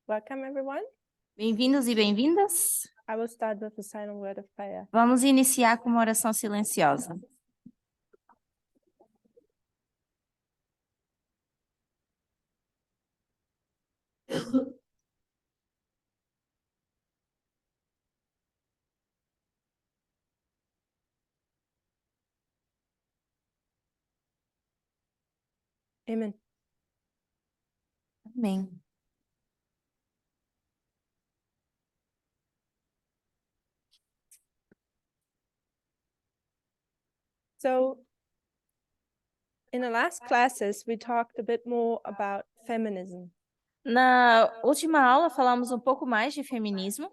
Welcome, everyone. Bem-vindos e bem-vindas. I will start with a silent word of prayer. Vamos iniciar com uma oração silenciosa. Amen. Amém. So, in the last classes, we talked a bit more about feminism. Na última aula, falamos um pouco mais de feminismo.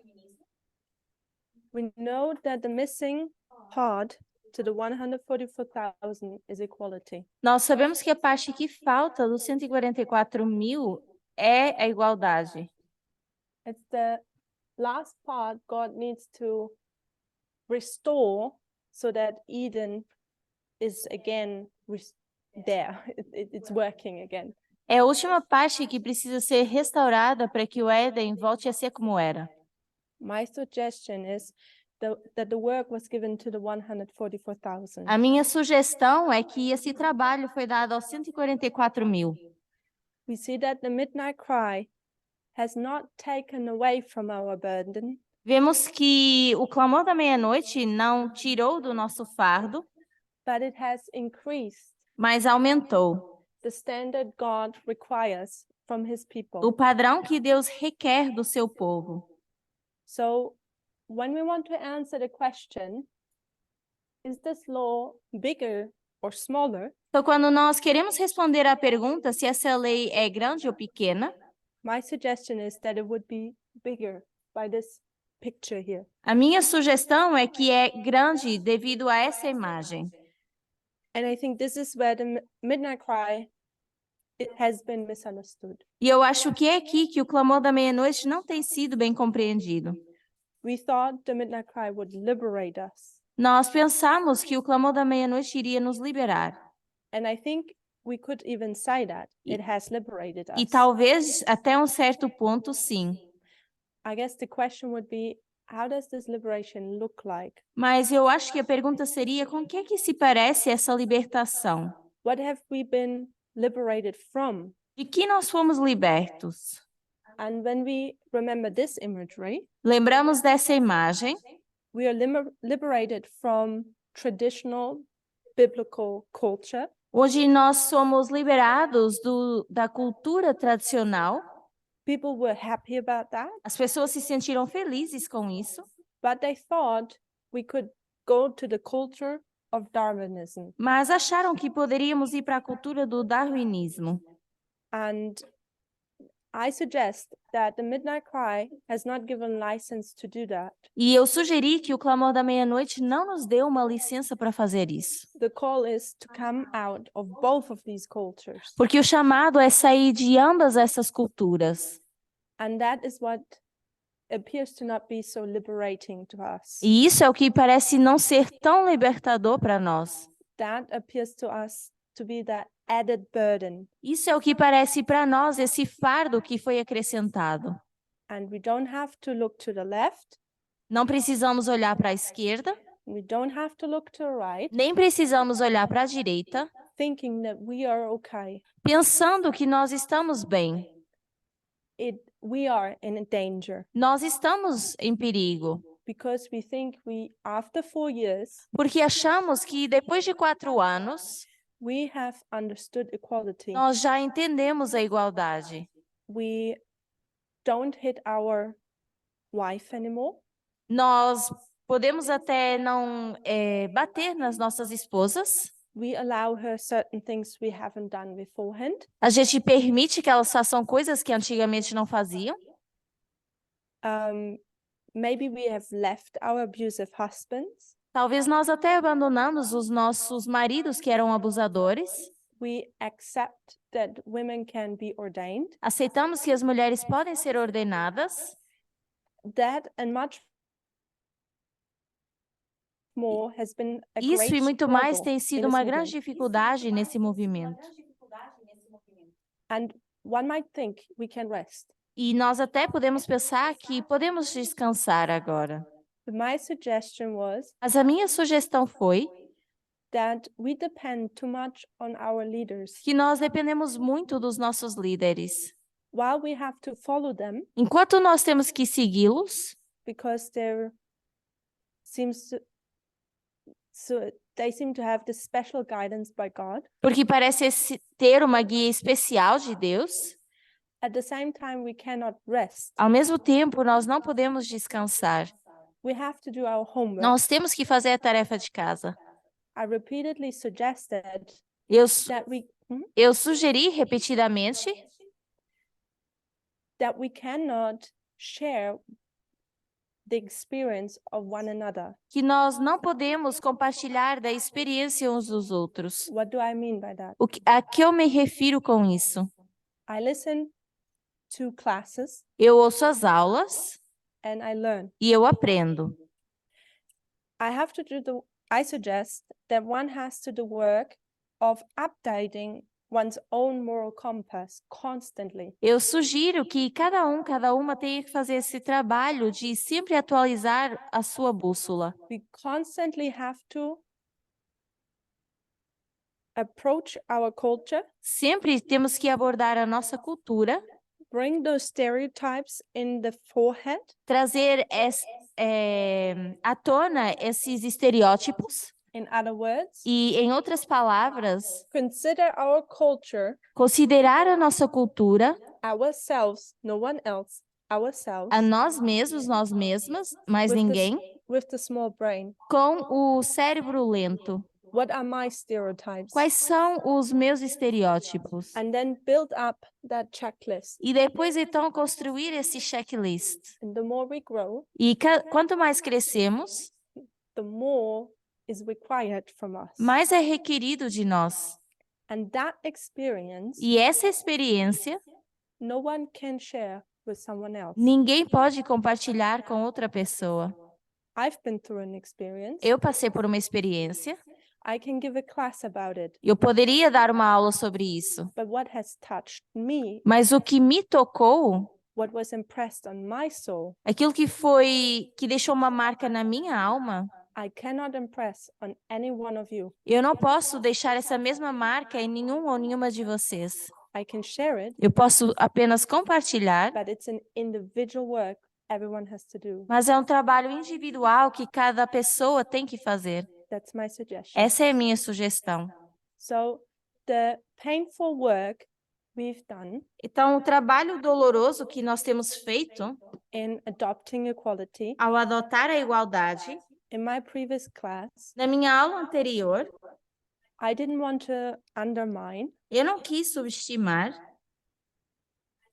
We know that the missing part to the 144,000 is equality. Nós sabemos que a parte que falta dos 144.000 é a igualdade. It's the last part God needs to restore so that Eden is again there. It's working again. É a última parte que precisa ser restaurada para que o Éden volte a ser como era. My suggestion is that the work was given to the 144,000. A minha sugestão é que esse trabalho foi dado aos 144.000. We see that the midnight cry has not taken away from our burden, Vemos que o clamor da meia-noite não tirou do nosso fardo, but it has increased mas aumentou the standard God requires from his o people. padrão que Deus requer do seu povo. So when we want to answer the question, is this law bigger or smaller? Então, quando nós queremos responder à pergunta se essa lei é grande ou pequena, My suggestion is that it would be bigger by this picture here. a minha sugestão é que é grande devido a essa imagem. And I think this is where the midnight cry it has been misunderstood. E eu acho que é aqui que o clamor da meia-noite não tem sido bem compreendido. We thought the midnight cry would liberate us. Nós pensamos que o clamor da meia-noite iria nos liberar. And I think we could even say that it has liberated E us. talvez até um certo ponto, sim. I guess the question would be, how does this liberation look like? Mas eu acho que a pergunta seria: com que se parece essa libertação? What have we been liberated from? De que nós fomos libertos? And when we remember this imagery, Lembramos dessa imagem? we are liberated from traditional biblical culture. Hoje nós somos liberados da cultura tradicional. People were happy about that, As pessoas se sentiram felizes com isso, but they thought we could go to the culture of Darwinism. mas acharam que poderíamos ir para a cultura do darwinismo. And I suggest that the midnight cry has not given license to do that. E eu sugeri que o clamor da meia-noite não nos deu uma licença para fazer isso. The call is to come out of both of these cultures. Porque o chamado é sair de ambas essas culturas. And that is what appears to not be so liberating to us. E isso é o que parece não ser tão libertador para nós. That appears to us to be that added burden. Isso é o que parece para nós esse fardo que foi acrescentado. And we don't have to look to the left. Não precisamos olhar para a esquerda, We don't have to look to the right, nem precisamos olhar para a direita, thinking that we are okay. pensando que nós estamos bem. We are in danger Nós estamos em perigo, because we think after 4 years, porque achamos que depois de 4 anos, we have understood equality. nós já entendemos a igualdade. We don't hit our wife anymore. Nós podemos até não bater nas nossas esposas. We allow her certain things we haven't done beforehand. A gente permite que elas façam coisas que antigamente não faziam. Maybe we have left our abusive husbands. Talvez nós até abandonamos os nossos maridos que eram abusadores. We accept that women can be ordained. Aceitamos que as mulheres podem ser ordenadas. That and much more has been a Isso great e muito mais struggle tem in sido this uma movement. grande dificuldade nesse movimento. And one might think we can rest. E nós até podemos pensar que podemos descansar agora. But my suggestion was Mas a minha sugestão foi that we depend too much on our leaders. que nós dependemos muito dos nossos líderes. While we have to follow them Enquanto nós temos que segui-los, because they seem to have this special guidance by God. porque parece ter uma guia especial de Deus, At the same time, we cannot rest. ao mesmo tempo, nós não podemos descansar. We have to do our homework. Nós temos que fazer a tarefa de casa. I repeatedly suggested Eu sugeri repetidamente that we cannot share the experience of one another. que nós não podemos compartilhar da experiência uns dos outros. What do I mean by that? A que eu me refiro com isso? I listen to classes Eu ouço as aulas and I learn. e eu aprendo. I suggest that one has to do work of updating one's own moral compass constantly. Eu sugiro que cada uma tenha que fazer esse trabalho de sempre atualizar a sua bússola. We constantly have to approach our culture, Sempre temos que abordar a nossa cultura, bring those stereotypes in the forehead, trazer à tona esses estereótipos in other words, e, em outras palavras, consider our culture, considerar a nossa cultura, ourselves, no one else, ourselves, a nós mesmos, nós mesmas, mais ninguém, with the small brain. com o cérebro lento. What are my stereotypes? Quais são os meus estereótipos? And then build up that checklist. E depois, então, construir esse checklist. And the more we grow, E quanto mais crescemos, the more is required from us. mais é requerido de nós. And that experience, E essa experiência, no one can share with someone else. ninguém pode compartilhar com outra pessoa. I've been through an experience. Eu passei por uma experiência. I can give a class about it. Eu poderia dar uma aula sobre isso. But what has touched me, Mas o que me tocou, what was impressed on my soul, aquilo que deixou uma marca na minha alma, I cannot impress on any one of you. eu não posso deixar essa mesma marca em nenhum ou nenhuma de vocês. I can share it, Eu posso apenas compartilhar, but it's an individual work everyone has to do. mas é um trabalho individual que cada pessoa tem que fazer. That's my suggestion. Essa é a minha sugestão. So the painful work we've done Então, o trabalho doloroso que nós temos feito in adopting equality, ao adotar a igualdade, in my previous class, na minha aula anterior, I didn't want to undermine. eu não quis subestimar.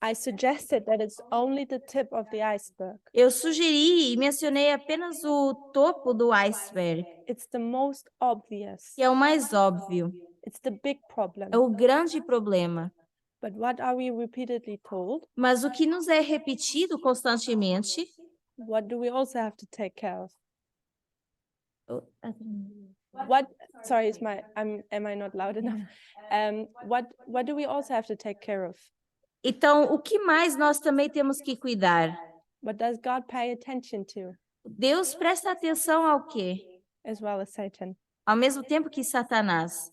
I suggested that it's only the tip of the iceberg. Eu sugeri e mencionei apenas o topo do iceberg, It's the most obvious. que é o mais óbvio, It's the big problem. é o grande problema. But what are we repeatedly told? Mas o que nos é repetido constantemente, What do we also have to take care of? What? Sorry, am I not loud enough? What do we also have to take care of? então, o que mais nós também temos que cuidar? What does God pay attention to, Deus presta atenção ao quê? as well as Satan? Ao mesmo tempo que Satanás.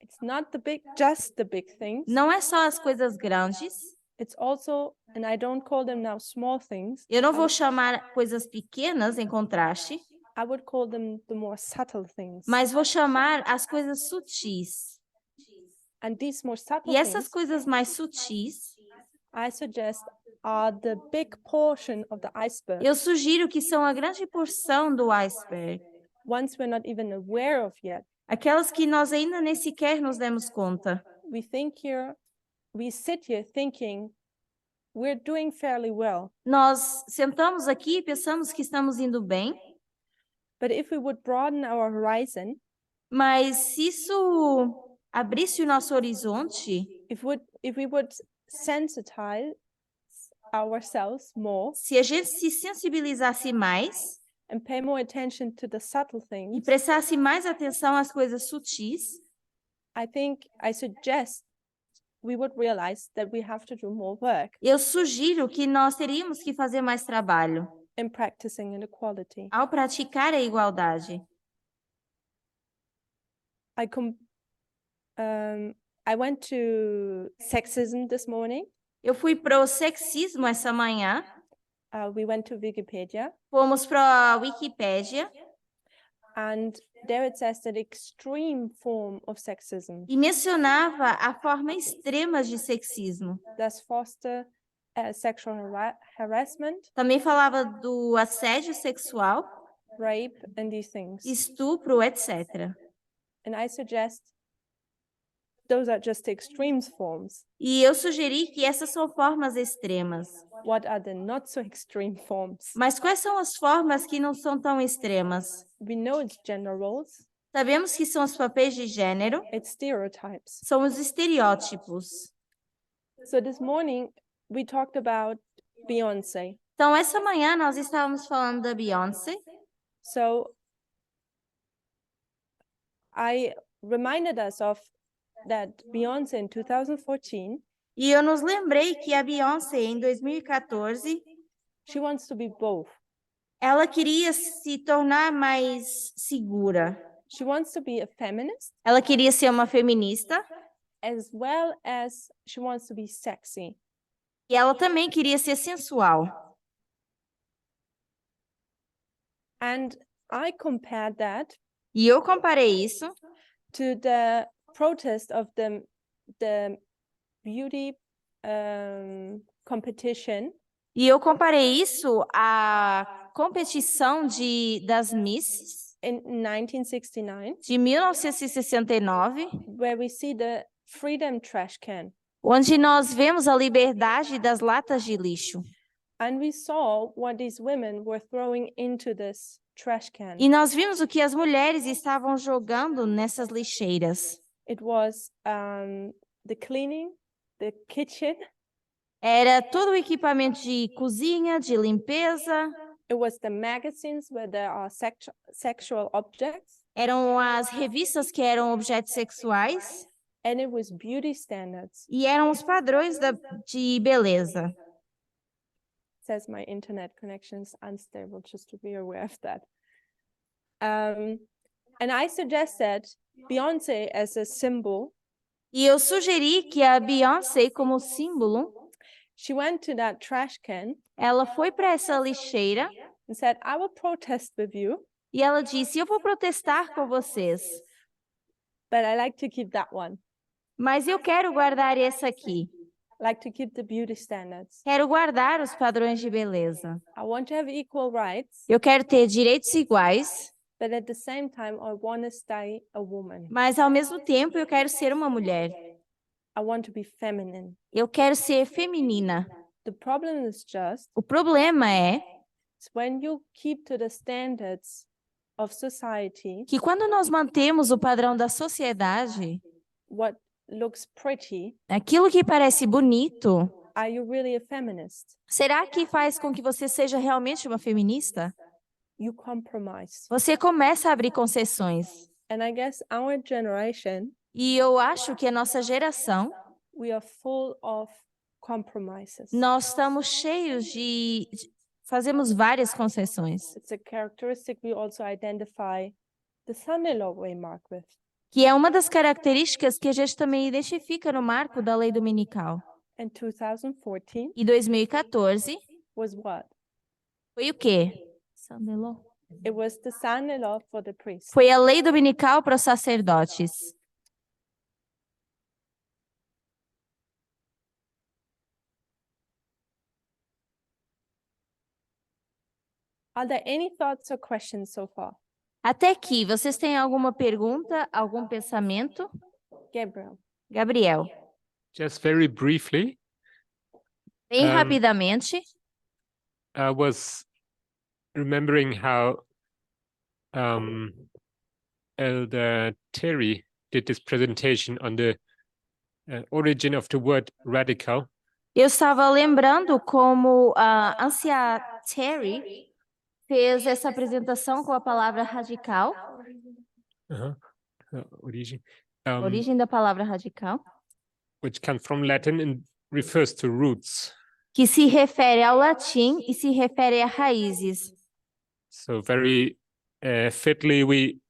It's not just the big things. Não é só as coisas grandes. It's also, and I don't call them now small things. Eu não vou chamar coisas pequenas em contraste, I would call them the more subtle things. mas vou chamar as coisas sutis. And these more subtle E essas things, coisas mais sutis, I suggest, are the big portion of the iceberg. eu sugiro que são a grande porção do iceberg. Ones we're not even aware of yet. Aquelas que nós ainda nem sequer nos demos conta. We sit here thinking we're doing fairly well. Nós sentamos aqui e pensamos que estamos indo bem, But if we would broaden our horizon, mas se isso abrisse o nosso horizonte, if we would sensitize ourselves more se a gente se sensibilizasse mais and pay more attention to the subtle e things, prestasse mais atenção às coisas sutis, I suggest we would realize that we have to do more work Eu sugiro que nós teríamos que fazer mais trabalho in practicing inequality. ao praticar a igualdade. I went to sexism this morning. Eu fui pro sexismo essa manhã, We went to Wikipedia, fomos para a Wikipédia and there it says that extreme form of sexism e mencionava a forma extrema de sexismo. does foster sexual harassment, Também falava do assédio sexual, rape, and these things. estupro, etc. And I suggest those are just the extreme forms. E eu sugeri que essas são formas extremas. What are the not so extreme forms? Mas quais são as formas que não são tão extremas? We know it's gender roles, Sabemos que são os papéis de gênero, it's stereotypes. são os estereótipos. So this morning we talked about Beyoncé. Então, essa manhã nós estávamos falando da Beyoncé. So I reminded us of that Beyoncé in 2014, E eu nos lembrei que a Beyoncé, em 2014, she wants to be both. ela queria se tornar mais segura. She wants to be a feminist Ela queria ser uma feminista as well as she wants to be sexy. e ela também queria ser sensual. And I compared that E eu comparei isso to the protest of the beauty competition e eu comparei isso à competição das Misses in 1969, de 1969, where we see the freedom trash can. onde nós vemos a liberdade das latas de lixo. And we saw what these women were throwing into this trash can. E nós vimos o que as mulheres estavam jogando nessas lixeiras. It was the cleaning, the kitchen. Era todo o equipamento de cozinha, de limpeza. It was the magazines where there are sexual objects. Eram as revistas que eram objetos sexuais. And it was beauty standards. E eram os padrões de beleza. Says my internet connection is unstable, just to be aware of that. And I suggested Beyoncé as a symbol. E eu sugeri que a Beyoncé, como símbolo, She went to that trash can ela foi para essa lixeira and said, I will protest with you, e ela disse, eu vou protestar com vocês, but I like to keep that one. mas eu quero guardar essa aqui. I like to keep the beauty standards. Quero guardar os padrões de beleza. I want to have equal rights, Eu quero ter direitos iguais, but at the same time, I want to stay a woman. mas ao mesmo tempo eu quero ser uma mulher. I want to be feminine. Eu quero ser feminina. The problem is just O problema é when you keep to the standards of society, que quando nós mantemos o padrão da sociedade, what looks pretty, aquilo que parece bonito, are you really a feminist? será que faz com que você seja realmente uma feminista? You compromise. Você começa a abrir concessões. And I guess our generation, E eu acho que a nossa geração, we are full of compromises. nós estamos cheios fazemos várias concessões, It's a characteristic we also identify the son-in-law framework with. que é uma das características que a gente também identifica no marco da lei dominical. And 2014 E 2014 was what? foi o quê? It was the son-in-law for the priest. Foi a lei dominical para os sacerdotes. Are there any thoughts or questions so far? Até aqui, vocês têm alguma pergunta, algum pensamento? Gabriel. Gabriel, Just very briefly, bem Um, rapidamente, I was remembering how Elder Terry did this presentation on the origin of the word radical. eu estava lembrando como a anciã Terry fez essa apresentação com a palavra radical, Origin. a origem da palavra radical. which comes from Latin and refers to roots. que se refere ao latim e se refere a raízes. So very fitly, we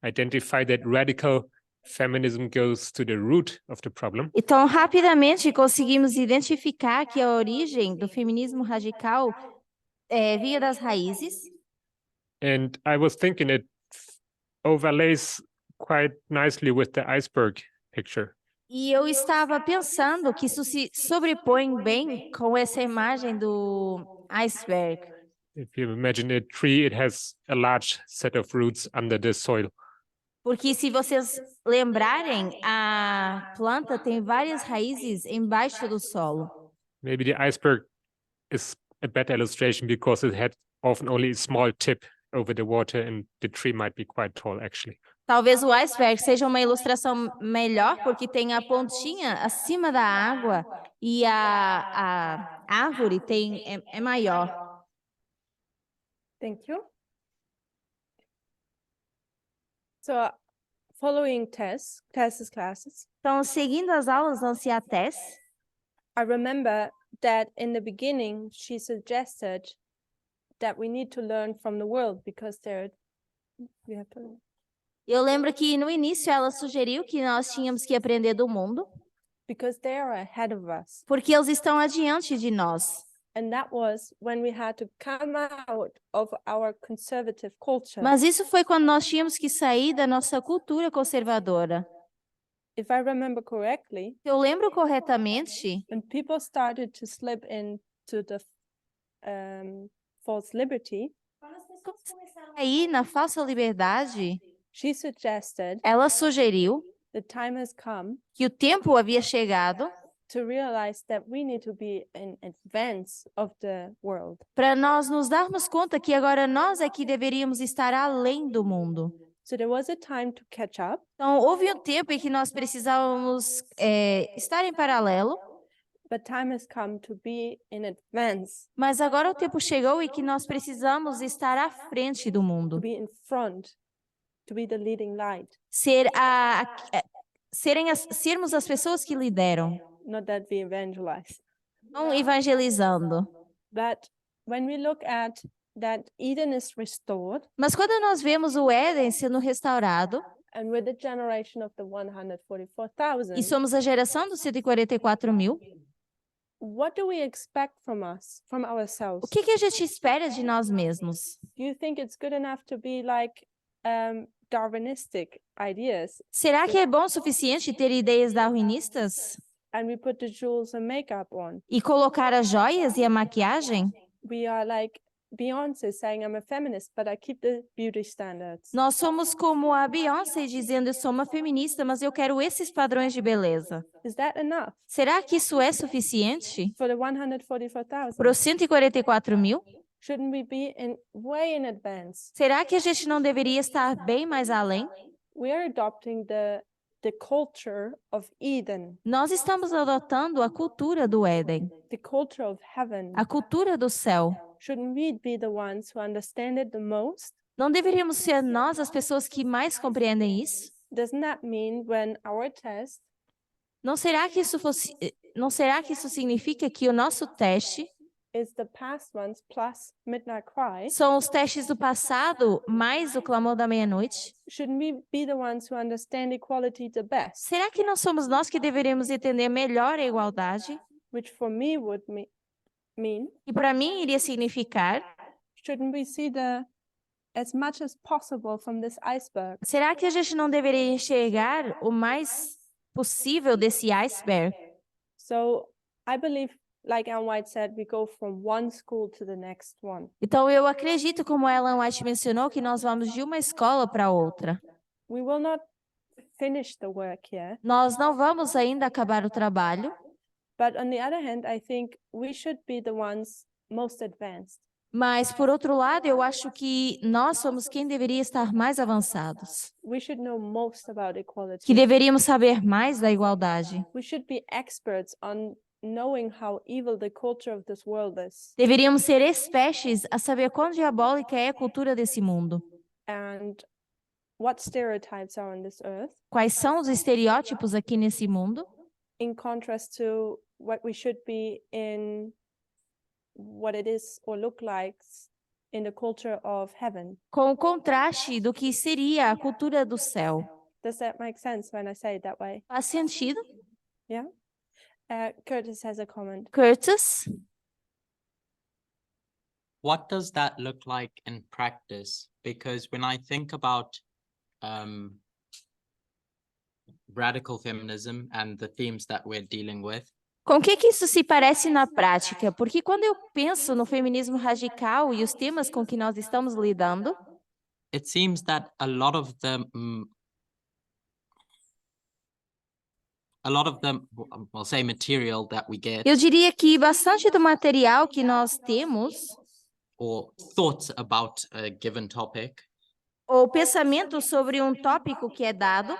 identify that radical feminism goes to the root of the problem. Então, rapidamente conseguimos identificar que a origem do feminismo radical vinha das raízes. And I was thinking it overlays quite nicely with the iceberg picture. E eu estava pensando que isso se sobrepõe bem com essa imagem do iceberg. If you imagine a tree, it has a large set of roots under the soil. Porque se vocês lembrarem, a planta tem várias raízes embaixo do solo. Maybe the iceberg is a better illustration because it had often only a small tip over the water, and the tree might be quite tall actually. Talvez o iceberg seja uma ilustração melhor, porque tem a pontinha acima da água e a árvore é maior. Thank you. So, following Tess's classes, Então, seguindo as aulas da Anciã Tess, I remember that in the beginning, she suggested that we need to learn from the world because we have to. eu lembro que no início ela sugeriu que nós tínhamos que aprender do mundo, Because they are ahead of us. porque eles estão adiante de nós. And that was when we had to come out of our conservative culture. Mas isso foi quando nós tínhamos que sair da nossa cultura conservadora. If I remember correctly, Eu lembro corretamente, when people started to slip into the false liberty, aí na falsa liberdade, she suggested ela sugeriu the time has come que o tempo havia chegado to realize that we need to be in advance of the world. para nós nos darmos conta que agora nós é que deveríamos estar além do mundo. So there was a time to catch up, Então, houve um tempo em que nós precisávamos estar em paralelo, but time has come to be in advance, mas agora o tempo chegou em que nós precisamos estar à frente do to mundo. be in front, to be the leading light. Sermos as pessoas que lideram, Not that we evangelize. não evangelizando. But when we look at that Eden is restored, Mas quando nós vemos o Éden sendo restaurado, and with the generation of the 144,000, e somos a geração dos 144.000, what do we expect from us, from ourselves? o que a gente espera de nós mesmos? Do you think it's good enough to be like Darwinistic ideas, Será que é bom o suficiente ter ideias darwinistas and we put the jewels and makeup on? e colocar as joias e a maquiagem? We are like Beyoncé saying, I'm a feminist, but I keep the beauty standards. Nós somos como a Beyoncé dizendo, eu sou uma feminista, mas eu quero esses padrões de beleza. Is that enough Será que isso é suficiente for the 144,000? para os 144.000? Shouldn't we be way in advance? Será que a gente não deveria estar bem mais além? We are adopting the culture of Eden, Nós estamos adotando a cultura do Éden, the culture of heaven. a cultura do céu. Shouldn't we be the ones who understand it the most? Não deveríamos ser nós as pessoas que mais compreendem isso? Doesn't that mean when our test Não será que isso significa que o nosso teste is the past ones plus midnight cry? são os testes do passado mais o clamor da meia-noite? Shouldn't we be the ones who understand equality the best? Será que não somos nós que deveríamos entender melhor a igualdade? Which for me would mean, E para mim iria significar, shouldn't we see as much as possible from this iceberg? será que a gente não deveria enxergar o mais possível desse iceberg? So I believe, like Ellen White said, we go from one school to the next one. Então eu acredito, como Ellen White mencionou, que nós vamos de uma escola para outra. We will not finish the work here, Nós não vamos ainda acabar o trabalho, but on the other hand, I think we should be the ones most advanced. mas por outro lado, eu acho que nós somos quem deveria estar mais avançados, We should know most about equality. que deveríamos saber mais da igualdade. We should be experts on knowing how evil the culture of this world is, Deveríamos ser expertos a saber quão diabólica é a cultura desse mundo. and what stereotypes are on this earth, Quais são os estereótipos aqui nesse mundo? in contrast to what we should be in what it is or look like in the culture of heaven. Com o contraste do que seria a cultura do céu. Does that make sense when I say it that way? Faz sentido? Yeah. Curtis has a comment. Curtis? What does that look like in practice? Because when I think about radical feminism and the themes that we're dealing with, Com o que isso se parece na prática? Porque quando eu penso no feminismo radical e os temas com que nós estamos lidando, it seems that a lot of the we'll say material that we get, eu diria que bastante do material que nós temos, or thoughts about a given topic, ou pensamento sobre um tópico que é dado,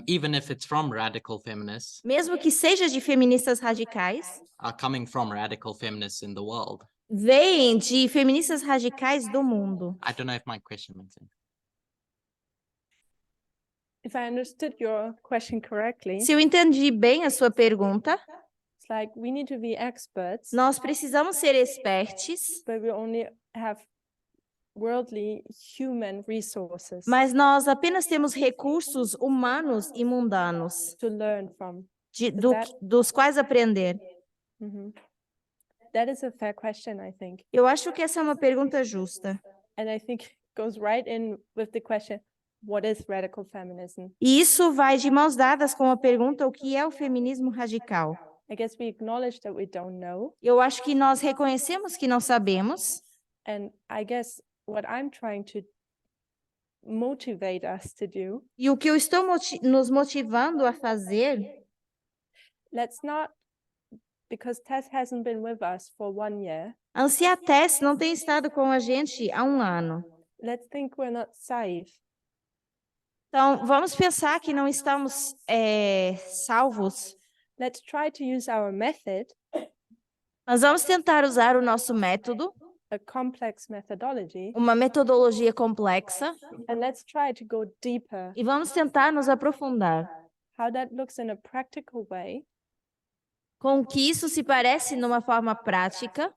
even if it's from radical feminists, mesmo que seja de feministas radicais, are coming from radical feminists in the world. vêm de feministas radicais do mundo. I don't know if my question makes sense. If I understood your question correctly, Se eu entendi bem a sua pergunta, it's like we need to be experts, nós precisamos ser experts, but we only have worldly human resources mas nós apenas temos recursos humanos e mundanos, to learn from. dos quais aprender. Mhm. That is a fair question, I think. Eu acho que essa é uma pergunta justa. And I think it goes right in with the question, what is radical feminism? E isso vai de mãos dadas com a pergunta: o que é o feminismo radical? I guess we acknowledge that we don't know. Eu acho que nós reconhecemos que não sabemos. And I guess what I'm trying to motivate us to do, E o que eu estou nos motivando a fazer, let's not, because Tess hasn't been with us for 1 year, a Tess não tem estado com a gente há 1 ano. let's think we're not safe. Então, vamos pensar que não estamos salvos. Let's try to use our method, Nós vamos tentar usar o nosso método, a complex methodology, uma metodologia complexa, and let's try to go deeper. e vamos tentar nos aprofundar. How that looks in a practical way, Com o que isso se parece numa forma prática,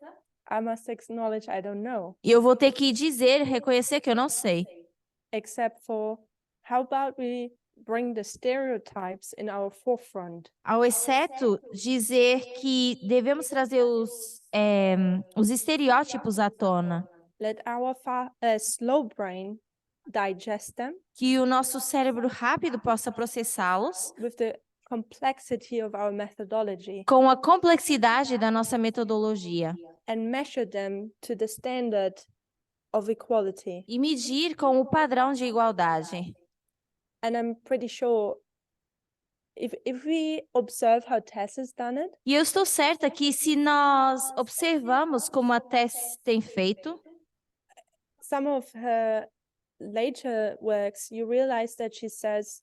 I must acknowledge I don't know, e eu vou ter que dizer, reconhecer que eu não sei. except for how about we bring the stereotypes in our forefront? Ao exceto dizer que devemos trazer os estereótipos à tona, Let our slow brain digest them que o nosso cérebro rápido possa processá-los with the complexity of our methodology com a complexidade da nossa metodologia and measure them to the standard of equality. e medir com o padrão de igualdade. And I'm pretty sure if we observe how Tess has done it, E eu estou certa que se nós observamos como a Tess tem feito, some of her later works, you realize that she says,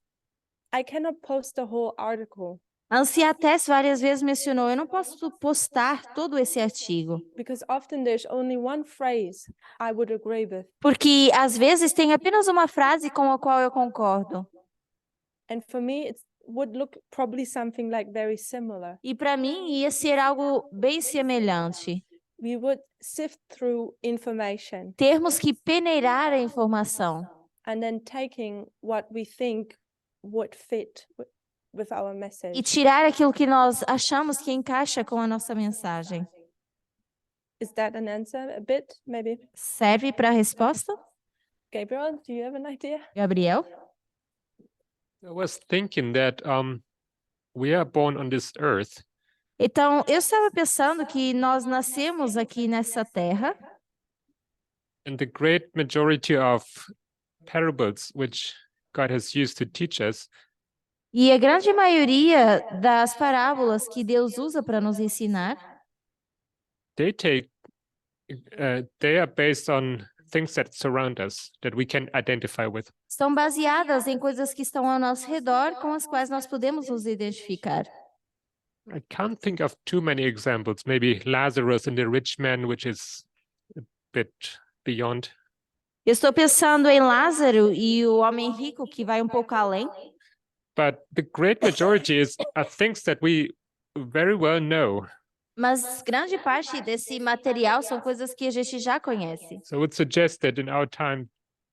I cannot post the whole article a Tess várias vezes mencionou: eu não posso postar todo esse artigo, because often there's only one phrase I would agree with. porque às vezes tem apenas uma frase com a qual eu concordo. And for me, it would look probably something like very similar. E para mim ia ser algo bem semelhante. We would sift through information Termos que peneirar a informação and then taking what we think would fit with our e message. tirar aquilo que nós achamos que encaixa com a nossa mensagem. Is that an answer? A bit, maybe? Serve para a resposta, Gabriel, do you have an idea? Gabriel? I was thinking that we are born on this earth, Então, eu estava pensando que nós nascemos aqui nessa terra and the great majority of parables which God has used to teach us, e a grande maioria das parábolas que Deus usa para nos ensinar, they are based on things that surround us, that we can identify with. estão baseadas em coisas que estão ao nosso redor com as quais nós podemos nos identificar. I can't think of too many examples. Maybe Lazarus and the rich man, which is a bit beyond. Eu estou pensando em Lázaro e o homem rico, que vai um pouco além. But the great majority are things that we very well know. Mas grande parte desse material são coisas que a gente já conhece. So I would suggest that in our time,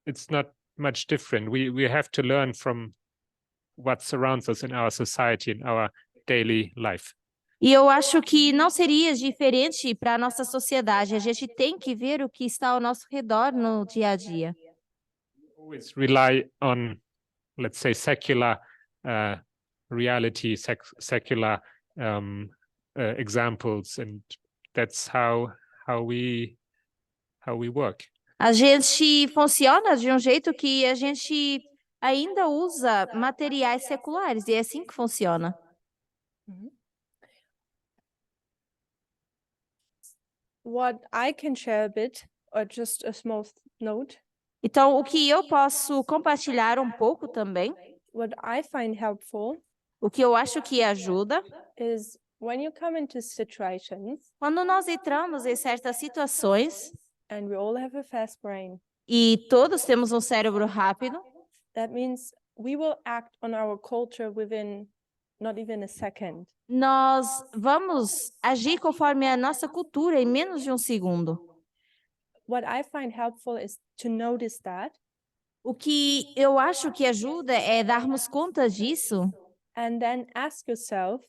it's not much different. We have to learn from what surrounds us in our society, in our daily life. E eu acho que não seria diferente para a nossa sociedade. A gente tem que ver o que está ao nosso redor no dia a dia. Always rely on, let's say, secular reality, secular examples, and that's how we work. A gente funciona de um jeito que a gente ainda usa materiais seculares, e é assim que funciona. What I can share a bit, or just a small note, Então, o que eu posso compartilhar um pouco também, what I find helpful o que eu acho que ajuda, is when you come into situations, quando nós entramos em certas situações, and we all have a fast brain, e todos temos um cérebro rápido, that means we will act on our culture within not even a second. nós vamos agir conforme a nossa cultura em menos de um segundo. What I find helpful is to notice that, O que eu acho que ajuda é darmos conta disso and then ask yourself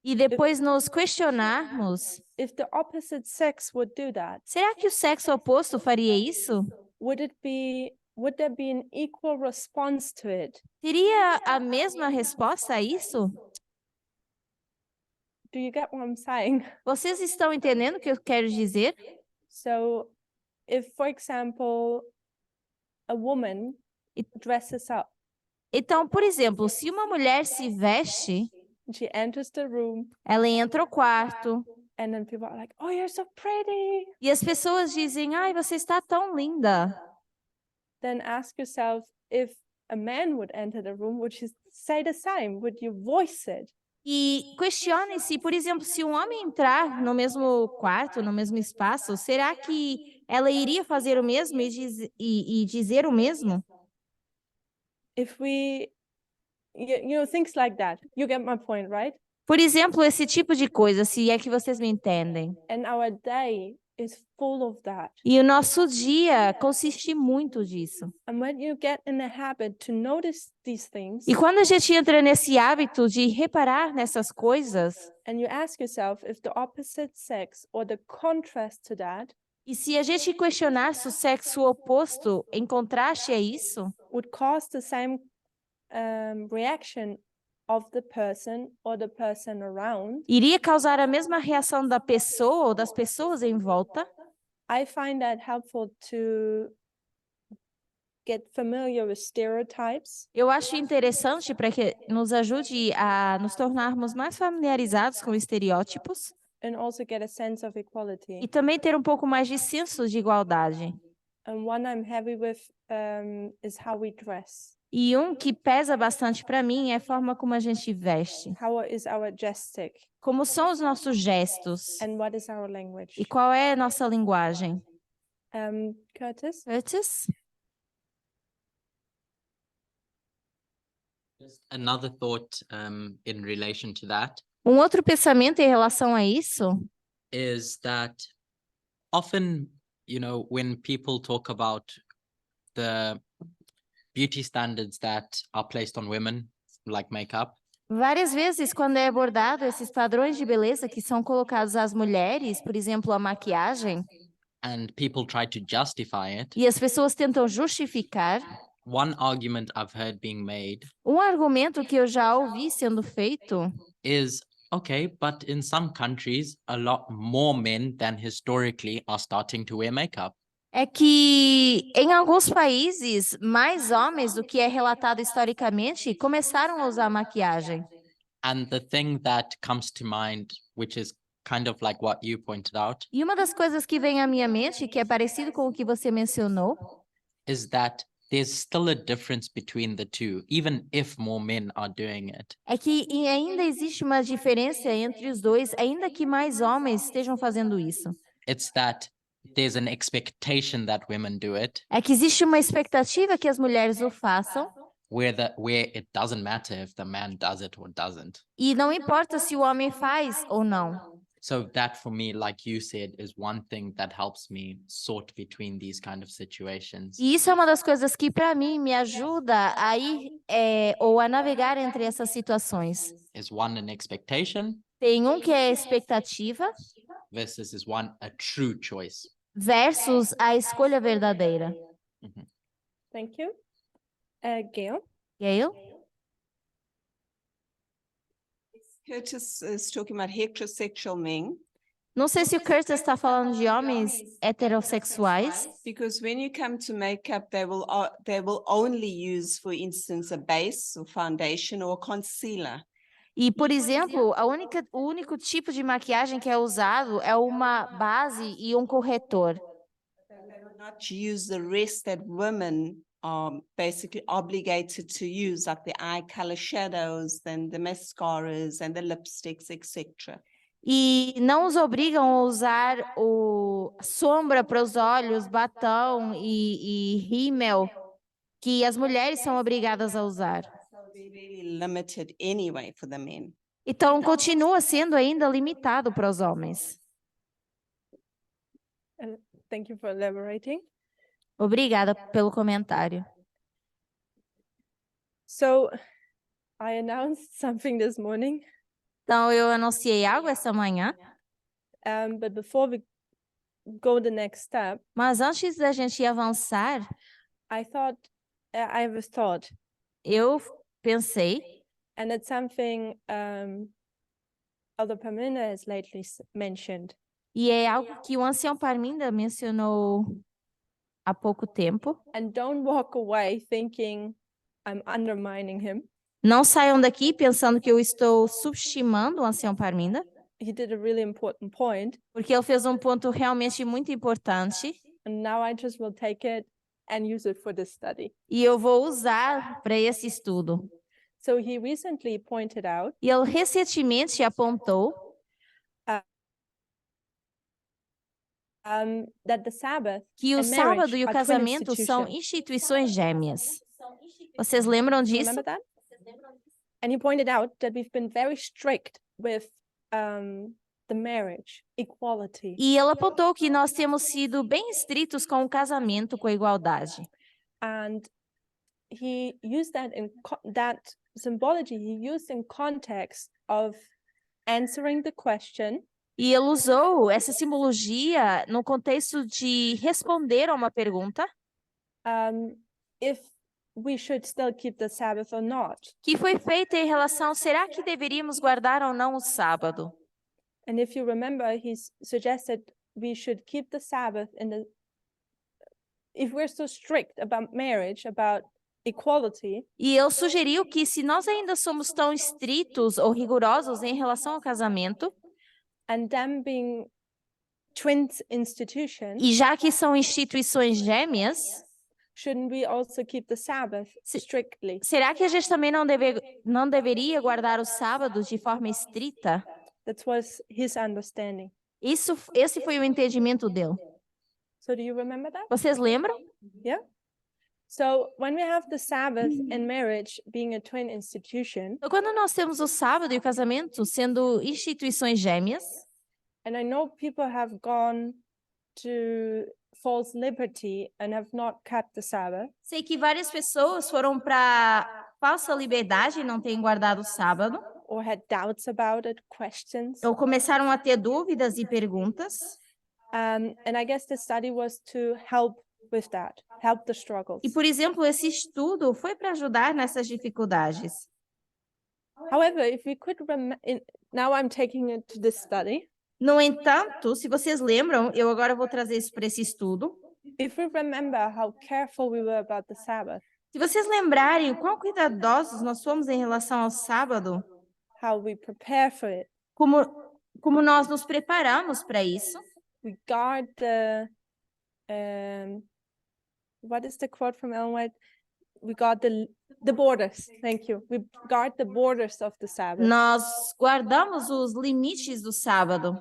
e depois nos questionarmos: if the opposite sex would do that. será que o sexo oposto faria isso? Would there be an equal response to it? Teria a mesma resposta a isso? Do you get what I'm saying? Vocês estão entendendo o que eu quero dizer? So, if, for example, a woman dresses up, Então, por exemplo, se uma mulher se veste, she enters the room, ela entra no quarto and then people are like, "Oh, you're so pretty." e as pessoas dizem: ai, você está tão linda. Then ask yourself, if a man would enter the room, would you say the same? Would you voice it? E questione-se, por exemplo, se um homem entrar no mesmo quarto, no mesmo espaço, será que ela iria fazer o mesmo e dizer o mesmo? If we, things like that. You get my point, right? Por exemplo, esse tipo de coisa, se é que vocês me entendem. And our day is full of that. E o nosso dia consiste muito disso. And when you get in the habit to notice these things, E quando a gente entra nesse hábito de reparar nessas coisas, and you ask yourself if the opposite sex or the contrast to that e se a gente questionar se o sexo oposto em contraste a isso, would cause the same reaction of the person or the person around, iria causar a mesma reação da pessoa ou das pessoas em volta, I find that helpful to get familiar with stereotypes eu acho interessante para que nos ajude a nos tornarmos mais familiarizados com estereótipos and also get a sense of e equality. também ter um pouco mais de senso de igualdade. And one I'm heavy with is how we dress. E um que pesa bastante para mim é a forma como a gente veste. How is our gestic? Como são os nossos gestos? And what is our language? E qual é a nossa linguagem? Curtis? Curtis? Just another thought in relation to that Um outro pensamento em relação a isso is that often, when people talk about the beauty standards that are placed on women, like makeup, várias vezes, quando é abordado esses padrões de beleza que são colocados às mulheres, por exemplo, a maquiagem, and people try to justify it, e as pessoas tentam justificar, one argument I've heard being made um argumento que eu já ouvi sendo feito is, okay, but in some countries, a lot more men than historically are starting to wear makeup. é que, em alguns países, mais homens do que é relatado historicamente começaram a usar maquiagem. And the thing that comes to mind, which is kind of like what you pointed out, E uma das coisas que vem à minha mente, que é parecido com o que você mencionou, is that there's still a difference between the two, even if more men are doing it. é que ainda existe uma diferença entre os dois, ainda que mais homens estejam fazendo isso. It's that there's an expectation that women do it, É que existe uma expectativa que as mulheres o façam, where it doesn't matter if the man does it or doesn't. E não importa se o homem faz ou não. So that for me, like you said, is one thing that helps me sort between these kind of situations. E isso é uma das coisas que, para mim, me ajuda a ir ou a navegar entre essas situações. Is one an expectation Tem um que é a expectativa versus is one a true choice. versus a escolha verdadeira. Thank you. Gail? Gail? Curtis is talking about heterosexual men, Não sei se o Curtis está falando de homens heterossexuais, because when you come to makeup, they will only use, for instance, a base or foundation or concealer. e, por exemplo, o único tipo de maquiagem que é usado é uma base e um corretor. They will not use the rest that women are basically obligated to use, like the eye color shadows and the mascaras and the lipsticks, etc. E não os obrigam a usar sombra para os olhos, batom e rímel, que as mulheres são obrigadas a usar. They're really limited anyway for the men. Então, continua sendo ainda limitado para os homens. Thank you for elaborating. Obrigada pelo comentário. So I announced something this morning, Então, eu anunciei algo essa manhã, but before we go the next step, mas antes da gente avançar, I have a thought, eu pensei, and it's something Elder Tamina has lately mentioned. e é algo que o ancião Parminda mencionou há pouco tempo. And don't walk away thinking I'm undermining him. Não saiam daqui pensando que eu estou subestimando o ancião Parminda, He did a really important point, porque ele fez um ponto realmente muito importante, and now I just will take it and use it for this study. e eu vou usar para esse estudo. So he recently pointed out E ele recentemente apontou that the Sabbath que o and marriage sábado e o are twin casamento são institutions. instituições gêmeas. Vocês lembram disso? Remember that? And he pointed out that we've been very strict with the marriage, equality. E ele apontou que nós temos sido bem estritos com o casamento, com a igualdade. And he used that that symbology he used in context of answering the question, E ele usou essa simbologia no contexto de responder a uma pergunta, if we should still keep the Sabbath or not. que foi feita em relação, será que deveríamos guardar ou não o sábado? And if you remember, he suggested we should keep the Sabbath if we're so strict about marriage, about equality. E ele sugeriu que se nós ainda somos tão estritos ou rigorosos em relação ao casamento, And them being twin institutions, e já que são instituições gêmeas, shouldn't we also keep the Sabbath strictly? será que a gente também não deveria guardar o sábado de forma estrita? That was his understanding. Esse foi o entendimento dele. So do you remember that? Vocês lembram? Yeah. So when we have the Sabbath and marriage being a twin institution, Então, quando nós temos o sábado e o casamento sendo instituições gêmeas, and I know people have gone to false liberty and have not kept the Sabbath, sei que várias pessoas foram para falsa liberdade e não têm guardado o sábado, or had doubts about it, questions. ou começaram a ter dúvidas e perguntas. And I guess the study was to help with that, help the struggles. E, por exemplo, esse estudo foi para ajudar nessas dificuldades. However, if we could now I'm taking it to this study. No entanto, se vocês lembram, eu agora vou trazer isso para esse estudo. If we remember how careful we were about the Sabbath, Se vocês lembrarem o quão cuidadosos nós fomos em relação ao sábado, how we prepare for it, como nós nos preparamos para isso, we guard the what is the quote from Ellen White? We guard the borders. Thank you. We guard the borders of the Sabbath. nós guardamos os limites do sábado.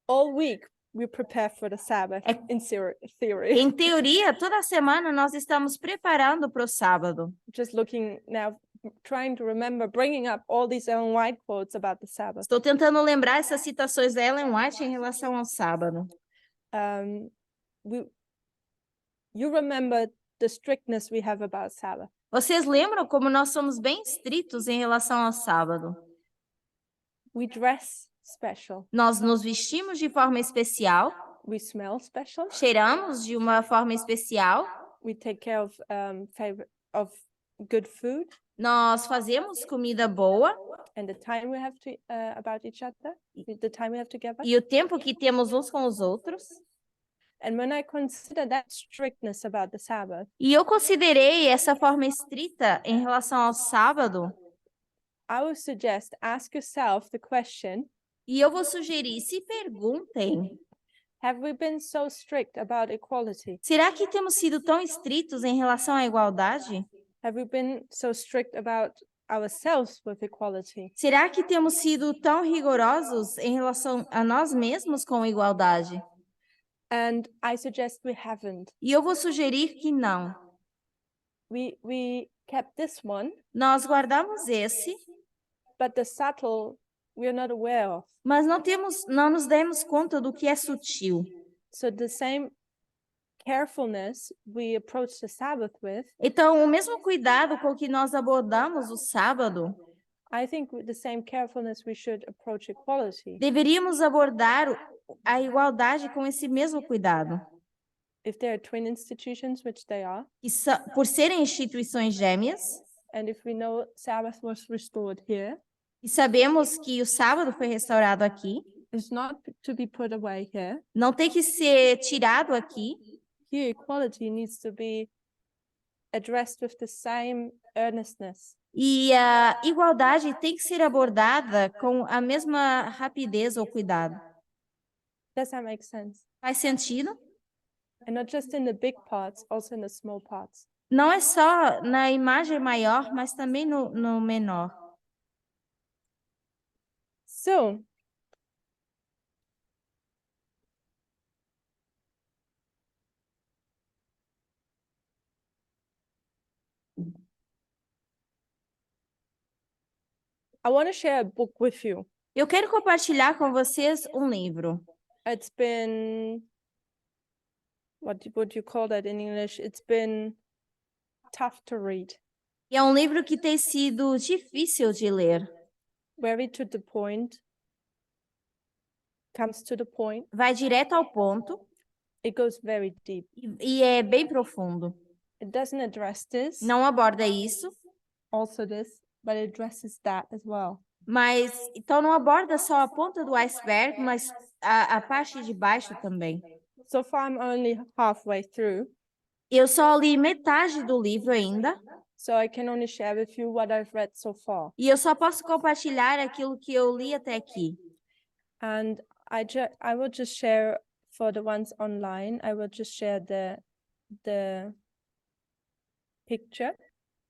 All week we prepare for the Sabbath É- in theory. Em teoria, toda semana nós estamos preparando para o sábado. Just looking now, trying to remember, bringing up all these Ellen White quotes about the Sabbath. Estou tentando lembrar essas citações da Ellen White em relação ao sábado. Um, you remember the strictness we have about Sabbath. Vocês lembram como nós somos bem estritos em relação ao sábado? We dress special. Nós nos vestimos de forma especial, We smell special. cheiramos de uma forma especial, We take care of good food nós fazemos comida boa and the time we have to about each other, the time we have together. e o tempo que temos uns com os outros. And when I consider that strictness about the Sabbath, E eu considerei essa forma estrita em relação ao sábado, I would suggest ask yourself the question, e eu vou sugerir, se perguntem, have we been so strict about equality? será que temos sido tão estritos em relação à igualdade? Have we been so strict about ourselves with equality? Será que temos sido tão rigorosos em relação a nós mesmos com igualdade? And I suggest we haven't. E eu vou sugerir que não. We kept this one, Nós guardamos esse, but the subtle we are not aware of. mas não nos demos conta do que é sutil. So the same carefulness we approach the Sabbath with, Então, o mesmo cuidado com que nós abordamos o sábado, I think with the same carefulness we should approach equality. deveríamos abordar a igualdade com esse mesmo cuidado. If they are twin institutions, which they are, E por serem instituições gêmeas, and if we know Sabbath was restored here, e sabemos que o sábado foi restaurado aqui, it's not to be put away here. não tem que ser tirado aqui. Here, equality needs to be addressed with the same earnestness. E a igualdade tem que ser abordada com a mesma rapidez ou cuidado. Does that make sense? Faz sentido? And not just in the big parts, also in the small parts. Não é só na imagem maior, mas também no menor. So, I want to share a book with you. Eu quero compartilhar com vocês um livro. It's been, what would you call that in English? It's been tough to read, E é um livro que tem sido difícil de ler. very to the point, comes to the point. Vai direto ao ponto It goes very deep. e é bem profundo. It doesn't address this, Não aborda isso, also this, but it addresses that as well. mas então não aborda só a ponta do iceberg, mas a parte de baixo também. So far, I'm only halfway through, Eu só li metade do livro ainda, so I can only share with you what I've read so far. e eu só posso compartilhar aquilo que eu li até aqui. And I will just share for the ones online. I will just share the picture.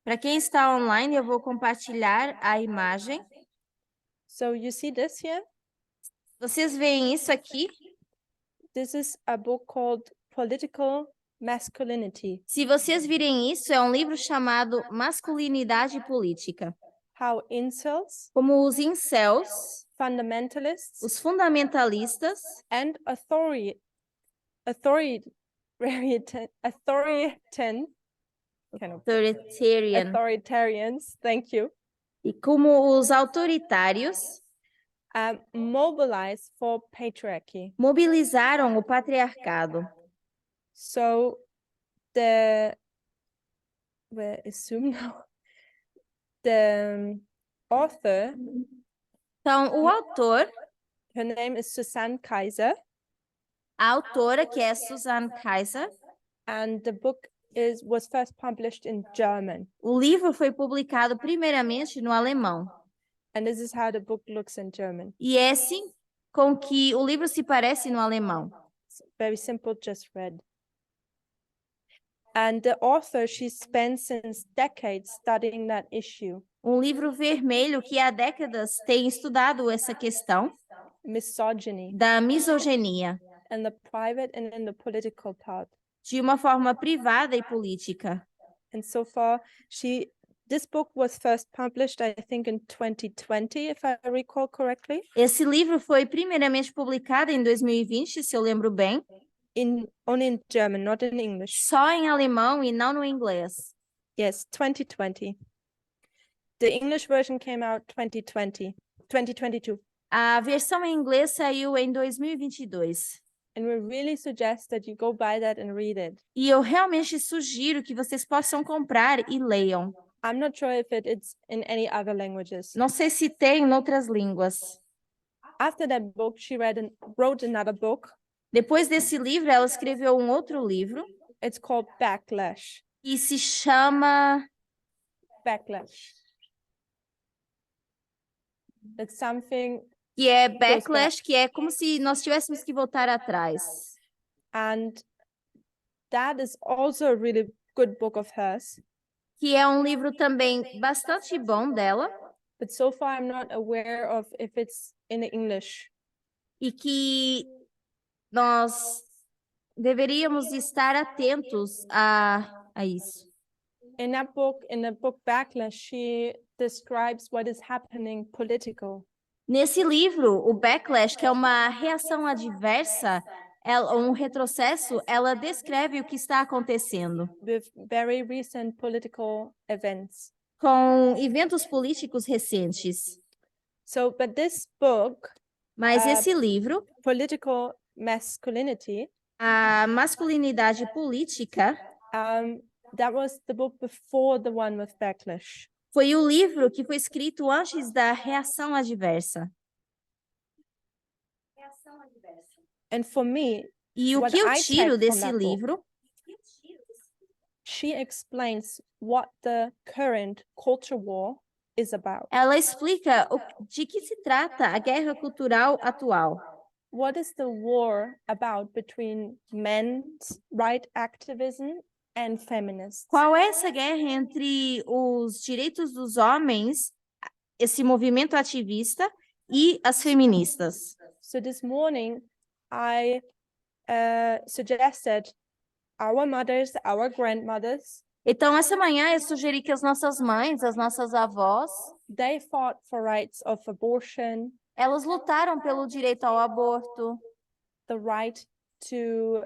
Para quem está online, eu vou compartilhar a imagem. So you see this here? Vocês veem isso aqui? This is a book called Political Masculinity: Se vocês virem isso, é um livro chamado Masculinidade Política. How Incels, Como os incels, Fundamentalists, os fundamentalistas and authoritarians, thank you, e como os autoritários mobilize for patriarchy. mobilizaram o patriarcado. So where is Zoom now? The author, Então, o autor, her name is Susanne Kaiser, a autora, que é Susanne Kaiser, and the book was first published in German. o livro foi publicado primeiramente no alemão. And this is how the book looks in German. E é assim com que o livro se parece no alemão. It's very simple, just read. And the author, she spent since decades studying that issue, Um livro vermelho que há décadas tem estudado essa questão misogyny. da misoginia. in the private and in the political part. de uma forma privada e política. And so far, this book was first published, I think, in 2020, if I recall correctly, Esse livro foi primeiramente publicado em 2020, se eu lembro bem, only in German, not in English. só em alemão e não no inglês. Yes, 2020. The English version came out 2022. A versão em inglês saiu em 2022. And we really suggest that you go buy that and read it. E eu realmente sugiro que vocês possam comprar e leiam. I'm not sure if it's in any other languages. Não sei se tem em outras línguas. After that book, she wrote another book. Depois desse livro, ela escreveu um outro livro It's called Backlash. que se chama Backlash. It's something, que é back. Backlash, que é como se nós tivéssemos que voltar atrás. and that is also a really good book of hers. Que é um livro também bastante bom dela But so far, I'm not aware of if it's in English. e que nós deveríamos estar atentos a isso. In the book Backlash, she describes what is happening political. Nesse livro, o Backlash, que é uma reação adversa, um retrocesso, ela descreve o que está acontecendo With very recent political events. com eventos políticos recentes. But this book, Mas esse livro, Political Masculinity, a masculinidade política, that was the book before the one with Backlash. foi o livro que foi escrito antes da reação adversa. And for me, E o what que eu I tiro take from desse that book, livro she explains what the current culture war is about. ela explica de que se trata a guerra cultural atual. What is the war about between men's right activism and feminists? Qual é essa guerra entre os direitos dos homens, esse movimento ativista, e as feministas? So this morning, I suggested our mothers, our grandmothers, Então, essa manhã eu sugeri que as nossas mães, as nossas avós, they fought for rights of abortion, elas lutaram pelo direito ao aborto, the right to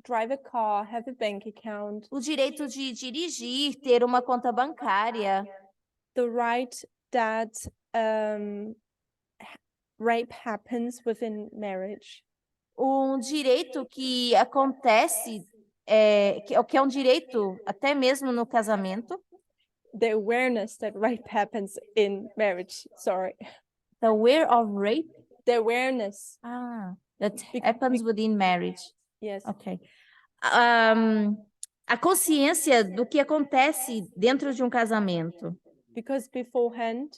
drive a car, have a bank account, o direito de dirigir, ter uma conta bancária, the right that rape happens within marriage. um direito que acontece, que é um direito até mesmo no casamento, The awareness that rape happens in marriage, sorry. the aware of rape, The awareness, that happens within marriage. yes. Ok. A consciência do que acontece dentro de um casamento. Because beforehand,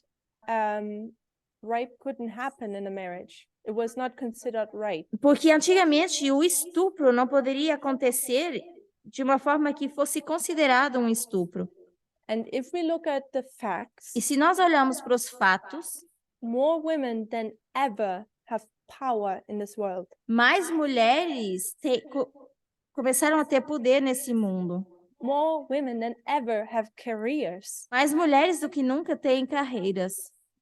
rape couldn't happen in a marriage. It was not considered rape. Porque antigamente o estupro não poderia acontecer de uma forma que fosse considerado um estupro. And if we look at the facts, E se nós olharmos para os fatos, more women than ever have power in this world. mais mulheres começaram a ter poder nesse mundo. More women than ever have careers. Mais mulheres do que nunca têm carreiras.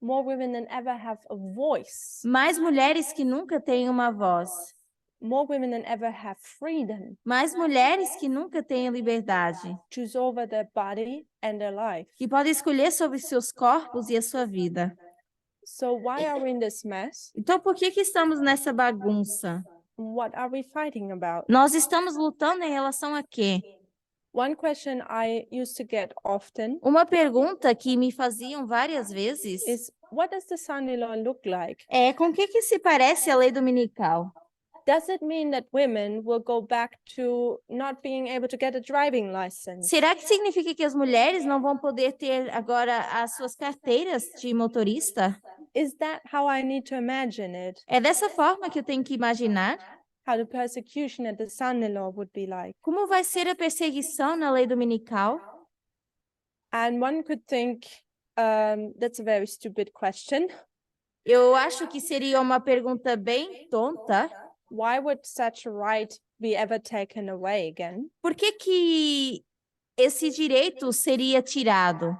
More women than ever have a voice. Mais mulheres que nunca têm uma voz. More women than ever have freedom. Mais mulheres que nunca têm liberdade. Choose over their body and their life. Que podem escolher sobre seus corpos e a sua vida. So why are we in this mess? Então, por que estamos nessa bagunça? What are we fighting about? Nós estamos lutando em relação a quê? One question I used to get often Uma pergunta que me faziam várias vezes is, what does the son-in-law look like? é com que se parece a lei dominical? Does it mean that women will go back to not being able to get a driving license? Será que significa que as mulheres não vão poder ter agora as suas carteiras de motorista? Is that how I need to imagine it? É dessa forma que eu tenho que imaginar? How the persecution at the son-in-law would be like? Como vai ser a perseguição na lei dominical? And one could think, that's a very stupid question. Eu acho que seria uma pergunta bem tonta. Why would such a right be ever taken away again? Por que esse direito seria tirado?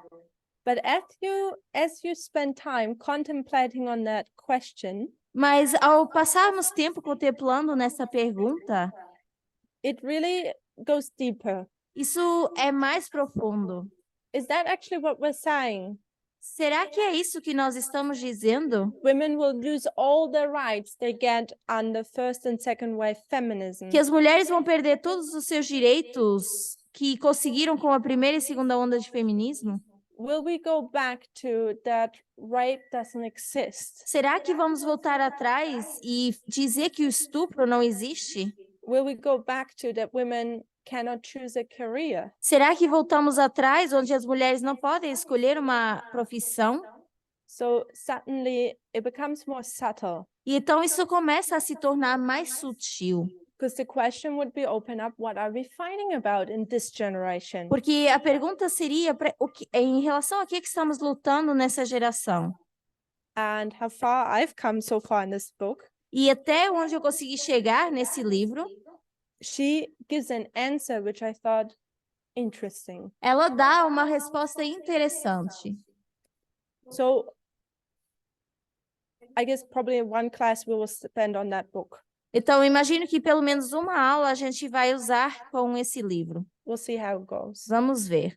But as you spend time contemplating on that question, Mas ao passarmos tempo contemplando nessa pergunta, it really goes deeper. isso é mais profundo. Is that actually what we're saying? Será que é isso que nós estamos dizendo? Women will lose all the rights they get under first and second wave feminism. Que as mulheres vão perder todos os seus direitos que conseguiram com a primeira e segunda onda de feminismo? Will we go back to that rape doesn't exist? Será que vamos voltar atrás e dizer que o estupro não existe? Will we go back to that women cannot choose a career? Será que voltamos atrás onde as mulheres não podem escolher uma profissão? So suddenly it becomes more subtle, E então isso começa a se tornar mais sutil. because the question would be open up, what are we fighting about in this generation? Porque a pergunta seria em relação a que estamos lutando nessa geração. And how far I've come so far in this book, E até onde eu consegui chegar nesse livro, she gives an answer which I thought interesting. ela dá uma resposta interessante. So I guess probably one class we will spend on that book. Então, imagino que pelo menos uma aula a gente vai usar com esse livro. We'll see how it goes. Vamos ver.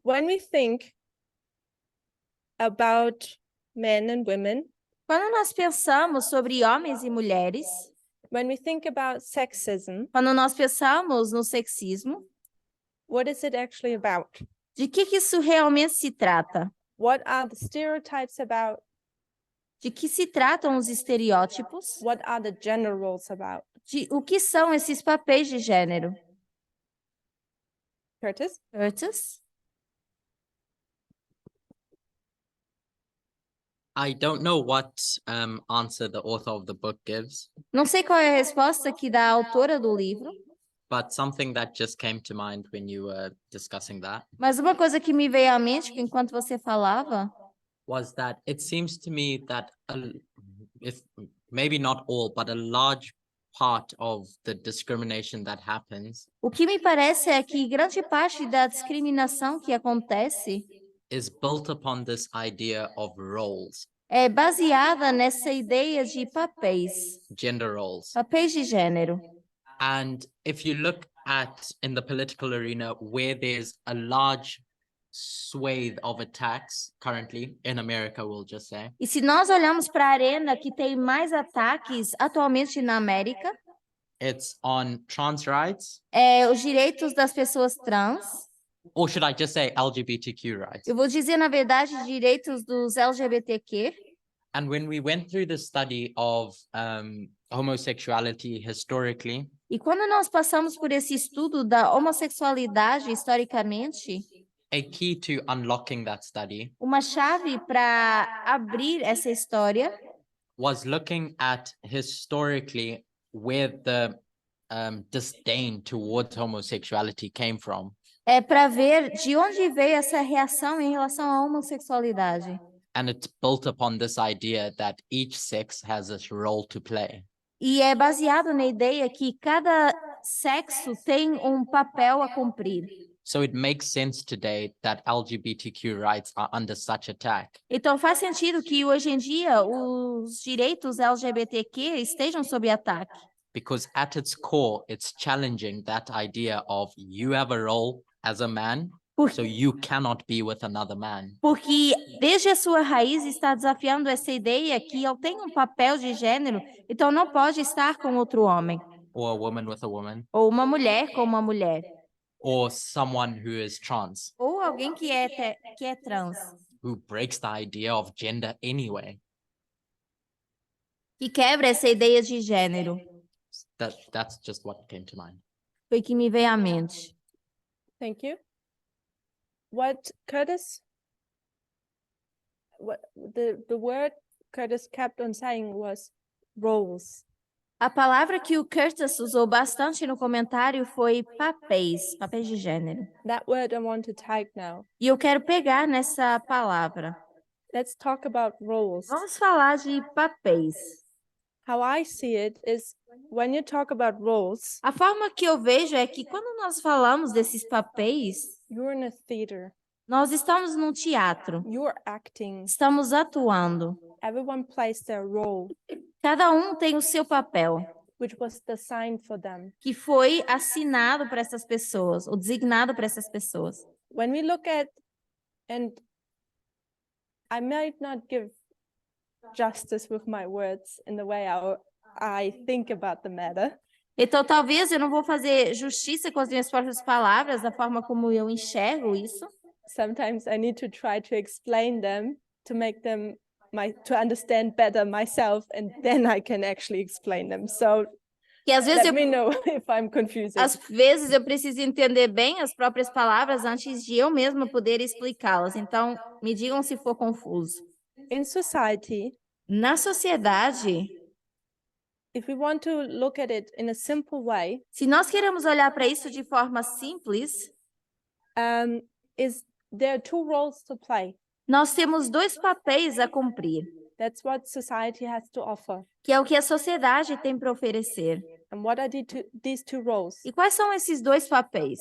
When we think about men and women, Quando nós pensamos sobre homens e mulheres, when we think about sexism, quando nós pensamos no sexismo, what is it actually about? de que isso realmente se trata? What are the stereotypes about? De que se tratam os estereótipos? What are the gender roles about? De o que são esses papéis de gênero? Curtis? Curtis? I don't know what answer the author of the book gives, Não sei qual é a resposta que dá a autora do livro, but something that just came to mind when you were discussing that mas uma coisa que me veio à mente enquanto você falava was that it seems to me that if maybe not all, but a large part of the discrimination that happens o que me parece é que grande parte da discriminação que acontece is built upon this idea of roles, é baseada nessa ideia de papéis de gênero. And if you look at in the political arena where there's a large swathe of attacks currently in America, we'll just say, E se nós olhamos para a arena que tem mais ataques atualmente na América, it's on trans rights, é os direitos das pessoas trans. or should I just say LGBTQ rights? Eu vou dizer, na verdade, direitos dos LGBTQ. And when we went through the study of homosexuality historically, E quando nós passamos por esse estudo da homossexualidade historicamente, a key to unlocking that study uma chave para abrir essa história was looking at historically where the disdain towards homosexuality came from. é para ver de onde veio essa reação em relação à homossexualidade. And it's built upon this idea that each sex has a role to play. E é baseado na ideia que cada sexo tem um papel a cumprir. So it makes sense today that LGBTQ rights are under such attack. Então faz sentido que hoje em dia os direitos LGBTQ estejam sob ataque. Because at its core, it's challenging that idea of you have a role as a man, so you cannot be with another man. Porque desde a sua raiz está desafiando essa ideia que eu tenho um papel de gênero, então não pode estar com outro homem. Or a woman with a woman. Ou uma mulher com uma mulher. Or someone who is trans. Ou alguém que é trans. Who breaks the idea of gender anyway. Que quebra essa ideia de gênero. That's just what came to mind. Foi que me veio à mente. Thank you. What Curtis, the word Curtis kept on saying was roles. A palavra que o Curtis usou bastante no comentário foi papéis, papéis de gênero. That word I want to type now. E eu quero pegar nessa palavra. Let's talk about roles. Vamos falar de papéis. How I see it is when you talk about roles, A forma que eu vejo é que quando nós falamos desses papéis, you're in a theater, nós estamos num teatro, you're acting, estamos atuando. everyone plays their role, Cada um tem o seu papel, which was designed for them. que foi assinado para essas pessoas, ou designado para essas pessoas. When we look at, and I might not give justice with my words in the way I think about the matter, Então, talvez eu não vou fazer justiça com as minhas próprias palavras, da forma como eu enxergo isso. sometimes I need to try to explain them to make them to understand better myself, and then I can actually explain them. So Que às vezes let me know if I'm confusing. às vezes eu preciso entender bem as próprias palavras antes de eu mesma poder explicá-las. Então, me digam se for confuso. In society, Na sociedade, if we want to look at it in a simple way, se nós queremos olhar para isso de forma simples, there are two roles to play. nós temos dois papéis a cumprir, That's what society has to offer. que é o que a sociedade tem para oferecer. And what are these two roles? E quais são esses dois papéis?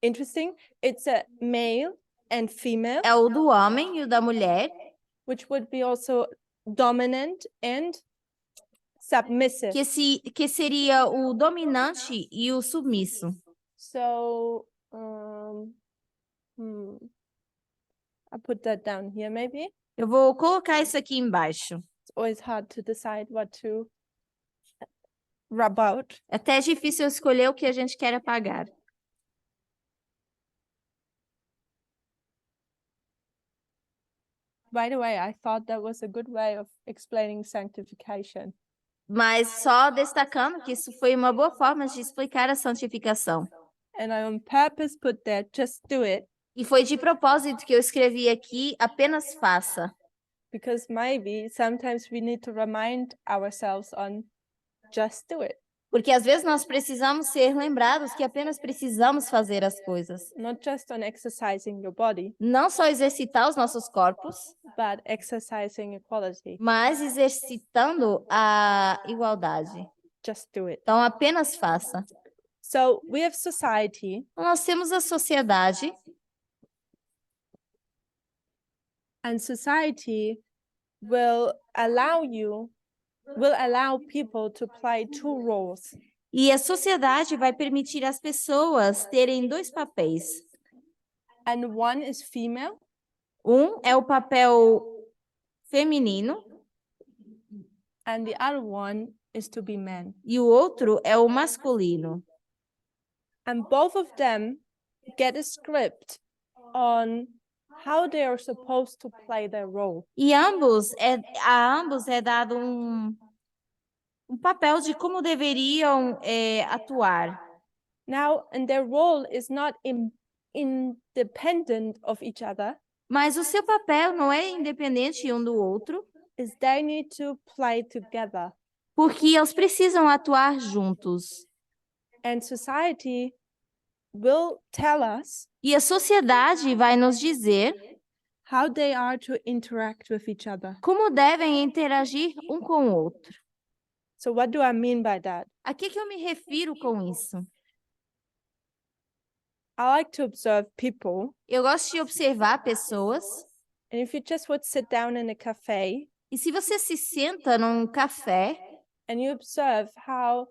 Interesting. It's a male and female, É o do homem e o da mulher, which would be also dominant and submissive. que seria o dominante e o submisso. So, I'll put that down here maybe. Eu vou colocar isso aqui embaixo. It's always hard to decide what to rub out. É até difícil escolher o que a gente quer apagar. By the way, I thought that was a good way of explaining sanctification. Mas só destacando que isso foi uma boa forma de explicar a santificação. And I on purpose put there, just do it, E foi de propósito que eu escrevi aqui, apenas faça. because maybe sometimes we need to remind ourselves on just do it, Porque às vezes nós precisamos ser lembrados que apenas precisamos fazer as coisas. not just on exercising your body, Não só exercitar os nossos corpos, but exercising equality. mas exercitando a igualdade. Just do it. Então, apenas faça. So we have society, Nós temos a sociedade, and society will allow people to play two roles. e a sociedade vai permitir às pessoas terem dois papéis. And one is female, Um é o papel feminino and the other one is to be man. e o outro é o masculino. And both of them get a script on how they are supposed to play their role. E a ambos é dado um papel de como deveriam atuar. Now, and their role is not independent of each other, Mas o seu papel não é independente um do outro, is they need to play together. porque eles precisam atuar juntos. And society will tell us E a sociedade vai nos dizer how they are to interact with each other. como devem interagir um com o outro. So what do I mean by that? A que eu me refiro com isso? I like to observe people, Eu gosto de observar pessoas, and if you just would sit down in a cafe e se você se senta num café and you observe how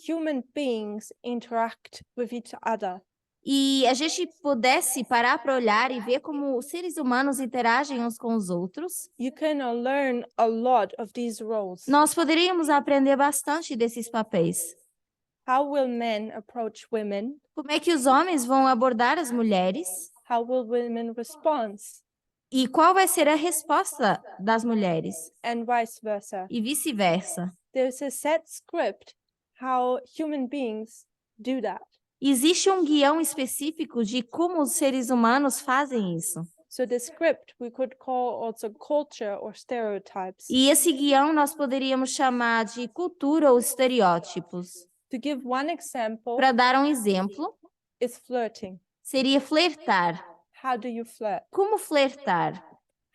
human beings interact with each other, e a gente pudesse parar para olhar e ver como os seres humanos interagem uns com os outros, you can learn a lot of these roles. nós poderíamos aprender bastante desses papéis. How will men approach women? Como é que os homens vão abordar as mulheres? How will women respond? E qual vai ser a resposta das mulheres? And vice versa. E vice-versa. There's a set script how human beings do that. Existe um guião específico de como os seres humanos fazem isso. So the script we could call also culture or stereotypes. E esse guião nós poderíamos chamar de cultura ou estereótipos. To give one example Para dar um exemplo, is flirting. seria flertar. How do you flirt? Como flertar?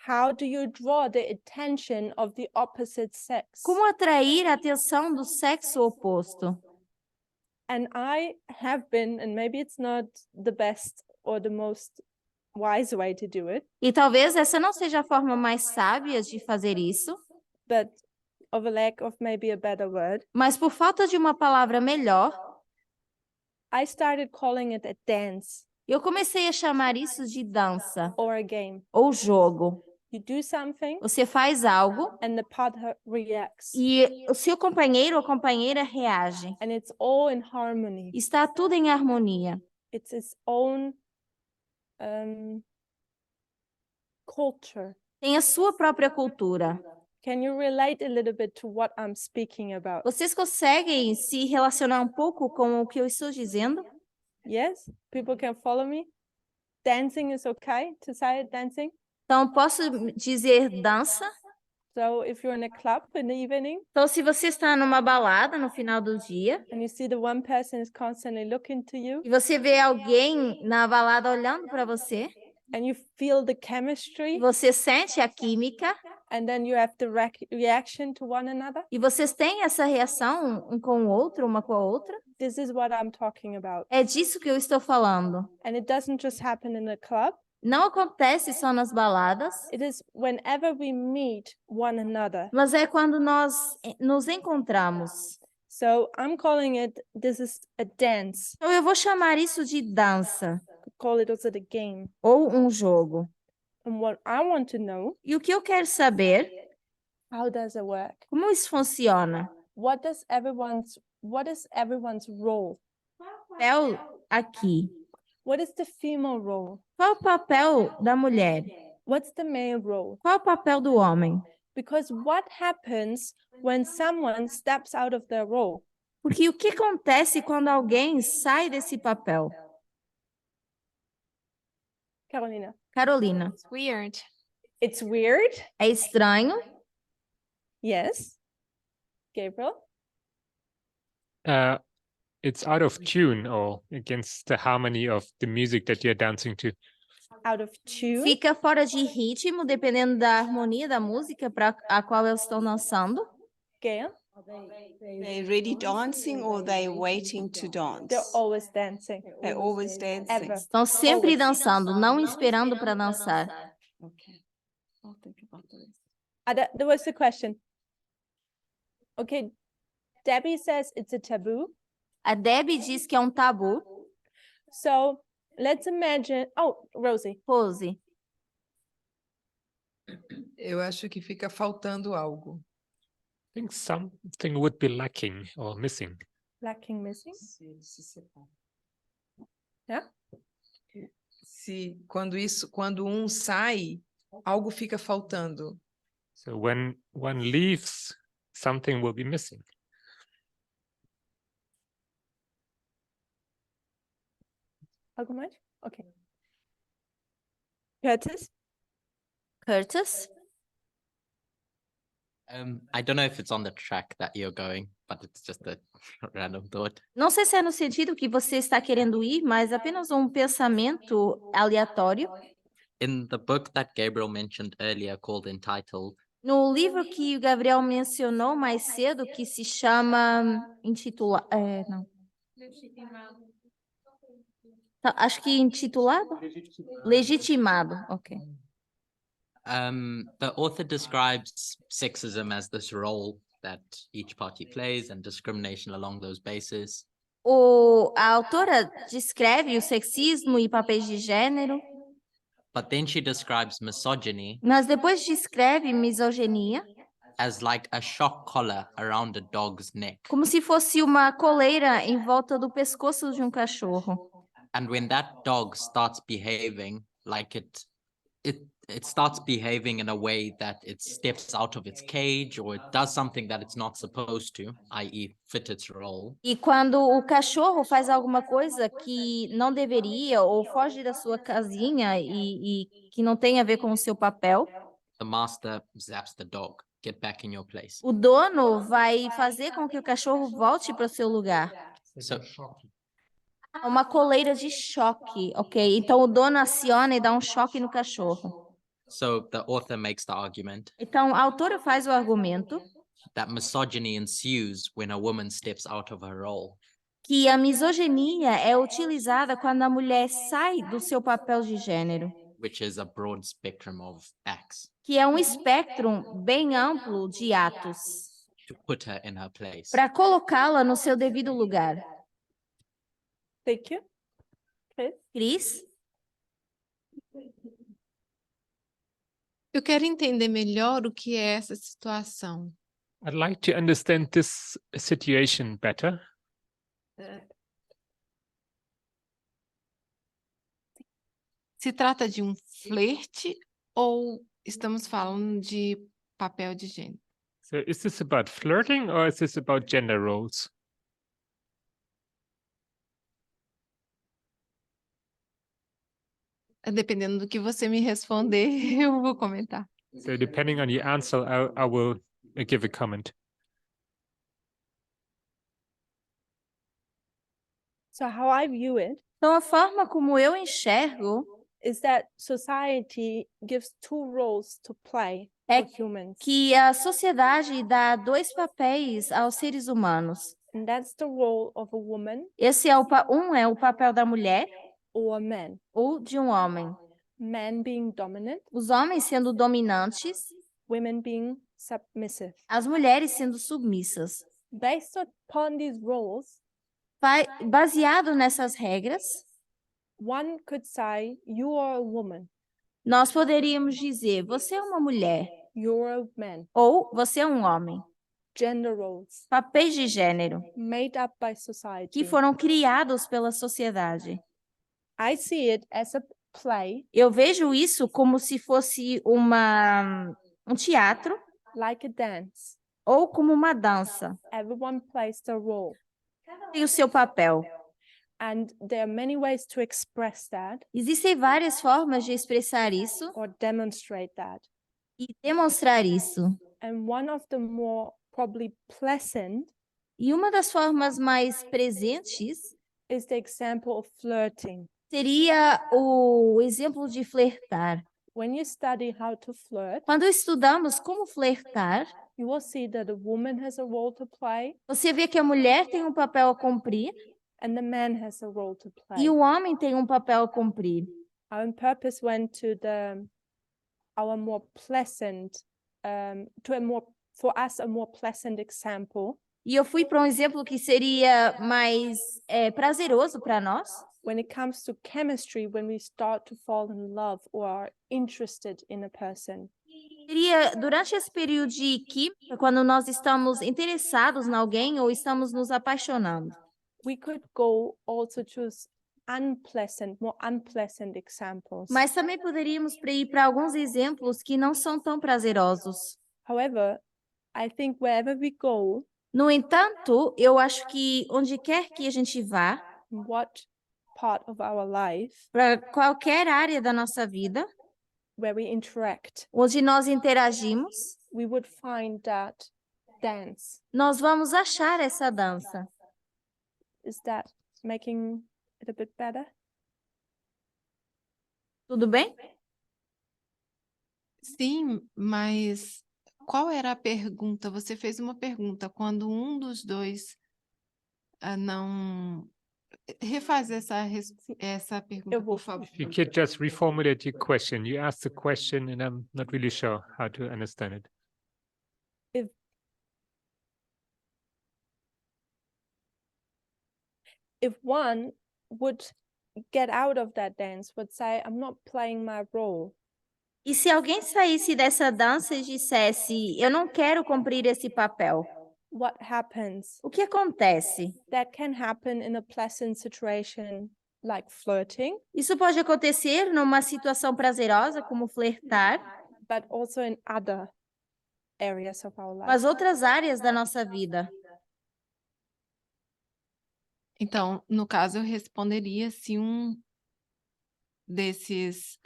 How do you draw the attention of the opposite sex? Como atrair a atenção do sexo oposto? And I have been, and maybe it's not the best or the most wise way to do it, E talvez essa não seja a forma mais sábia de fazer isso, but of a lack of maybe a better word, mas por falta de uma palavra melhor, I started calling it a dance eu comecei a chamar isso de dança or a game. ou jogo. You do something Você faz algo and the partner reacts, e o seu companheiro ou companheira reage. and it's all in harmony. Está tudo em harmonia. It's its own culture. Tem a sua própria cultura. Can you relate a little bit to what I'm speaking about? Vocês conseguem se relacionar um pouco com o que eu estou dizendo? Yes? People can follow me? Dancing is okay to say it, dancing? Então, posso dizer dança? So if you're in a club in the evening Então, se você está numa balada no final do dia and you see the one person is constantly looking to you e você vê alguém na balada olhando para você, and you feel the e chemistry você sente a química and then you have the reaction to one another, e vocês têm essa reação um com o outro, uma com a outra, this is what I'm talking about. é disso que eu estou falando. And it doesn't just happen in a club. Não acontece só nas baladas, It is whenever we meet one another. mas é quando nós nos encontramos. So I'm calling it, this is a dance. Então, eu vou chamar isso de dança Could call it also the game. ou um jogo. And what I want to know, E o que eu quero saber, how does it work? como isso funciona? What is everyone's role? Papel aqui. What is the female role? Qual o papel da mulher? What's the male role? Qual o papel do homem? Because what happens when someone steps out of their role? Porque o que acontece quando alguém sai desse papel? Carolina. Carolina, It's weird. It's weird. é estranho? Yes. Gabriel. It's out of tune or against the harmony of the music that you're dancing to. Out of tune. Fica fora de ritmo, dependendo da harmonia da música para a qual eles estão dançando? Gail. They already dancing or they waiting to dance? They're always dancing. They're always dancing. Ever. Estão sempre dançando, não esperando para dançar. Okay. I'll think about this. There was a question. Okay. Debbie says it's a taboo. A Debbie diz que é um tabu. So let's imagine. Oh, Rosie. Rose, Eu acho que fica faltando algo. I think something would be lacking or missing. Lacking, missing. Yeah. Se quando um sai, algo fica faltando. So when one leaves, something will be missing. Algo mais? Okay. Curtis. Curtis, I don't know if it's on the track that you're going, but it's just a random thought. não sei se é no sentido que você está querendo ir, mas apenas um pensamento aleatório. In the book that Gabriel mentioned earlier called Entitled, No livro que o Gabriel mencionou mais cedo, que se chama não. Tá, acho que intitulado? Legitimado, ok. the author describes sexism as this role that each party plays and discrimination along those bases. A autora descreve o sexismo e papéis de gênero, But then she describes misogyny mas depois descreve misoginia as like a shock collar around a dog's neck. como se fosse uma coleira em volta do pescoço de um cachorro. And when that dog starts behaving like it starts behaving in a way that it steps out of its cage or it does something that it's not supposed to, i.e. fit its role. E quando o cachorro faz alguma coisa que não deveria ou foge da sua casinha e que não tem a ver com o seu papel, The master zaps the dog. Get back in your place. o dono vai fazer com que o cachorro volte para o seu lugar. So Uma coleira de choque, ok? Então o dono aciona e dá um choque no cachorro. So the author makes the argument Então a autora faz o argumento that misogyny ensues when a woman steps out of her role. que a misoginia é utilizada quando a mulher sai do seu papel de gênero, Which is a broad spectrum of acts, que é um espectro bem amplo de atos, to put her in her place. para colocá-la no seu devido lugar. Thank you. Chris? Cris? Eu quero entender melhor o que é essa situação. I'd like to understand this situation better. Se trata de um flerte ou estamos falando de papel de gênero? So is this about flirting or is this about gender roles? Dependendo do que você me responder, eu vou comentar. So depending on your answer, I will give a comment. So how I view it Então a forma como eu enxergo is that society gives two roles to play É for humans. que a sociedade dá dois papéis aos seres humanos. And that's the role of a woman Esse é um é o papel da mulher or a man. ou de um homem. Men being dominant, Os homens sendo dominantes, women being submissive. as mulheres sendo submissas. Based upon these roles, Baseado nessas regras, one could say you are a woman, nós poderíamos dizer: você é uma mulher you're a man. ou você é um homem. Gender roles Papéis de gênero made up by society. que foram criados pela sociedade. I see it as a play, Eu vejo isso como se fosse um teatro like a dance. ou como uma dança. Everyone plays their role. Tem o seu papel. And there are many ways to express that Existem várias formas de expressar isso or demonstrate that. e demonstrar isso. And one of the more probably pleasant E uma das formas mais presentes is the example of flirting. seria o exemplo de flertar. When you study how to flirt, Quando estudamos como flertar, you will see that a woman has a role to play você vê que a mulher tem um papel a cumprir and the man has a role to play. e o homem tem um papel a cumprir. I on purpose went to our more pleasant, for us, a more pleasant example E eu fui para um exemplo que seria mais prazeroso para nós. when it comes to chemistry, when we start to fall in love or are interested in a person. Seria durante esse período de química, quando nós estamos interessados em alguém ou estamos nos apaixonando. We could go also choose more unpleasant examples. Mas também poderíamos ir para alguns exemplos que não são tão prazerosos. However, I think wherever we go, No entanto, eu acho que onde quer que a gente vá, in what part of our life, para qualquer área da nossa vida, where we interact, onde nós interagimos, we would find that dance. nós vamos achar essa dança. Is that making it a bit better? Tudo bem? Sim, mas qual era a pergunta? Você fez uma pergunta quando um dos dois não... Refaz essa pergunta, por favor. If you could just reformulate your question. You asked the question and I'm not really sure how to understand it. If one would get out of that dance, would say, I'm not playing my role, E se alguém saísse dessa dança e dissesse, eu não quero cumprir esse papel, what happens? o que acontece? That can happen in a pleasant situation like flirting, Isso pode acontecer numa situação prazerosa, como flertar, but also in other areas of our life. mas outras áreas da nossa vida. Então, no caso, eu responderia se um desses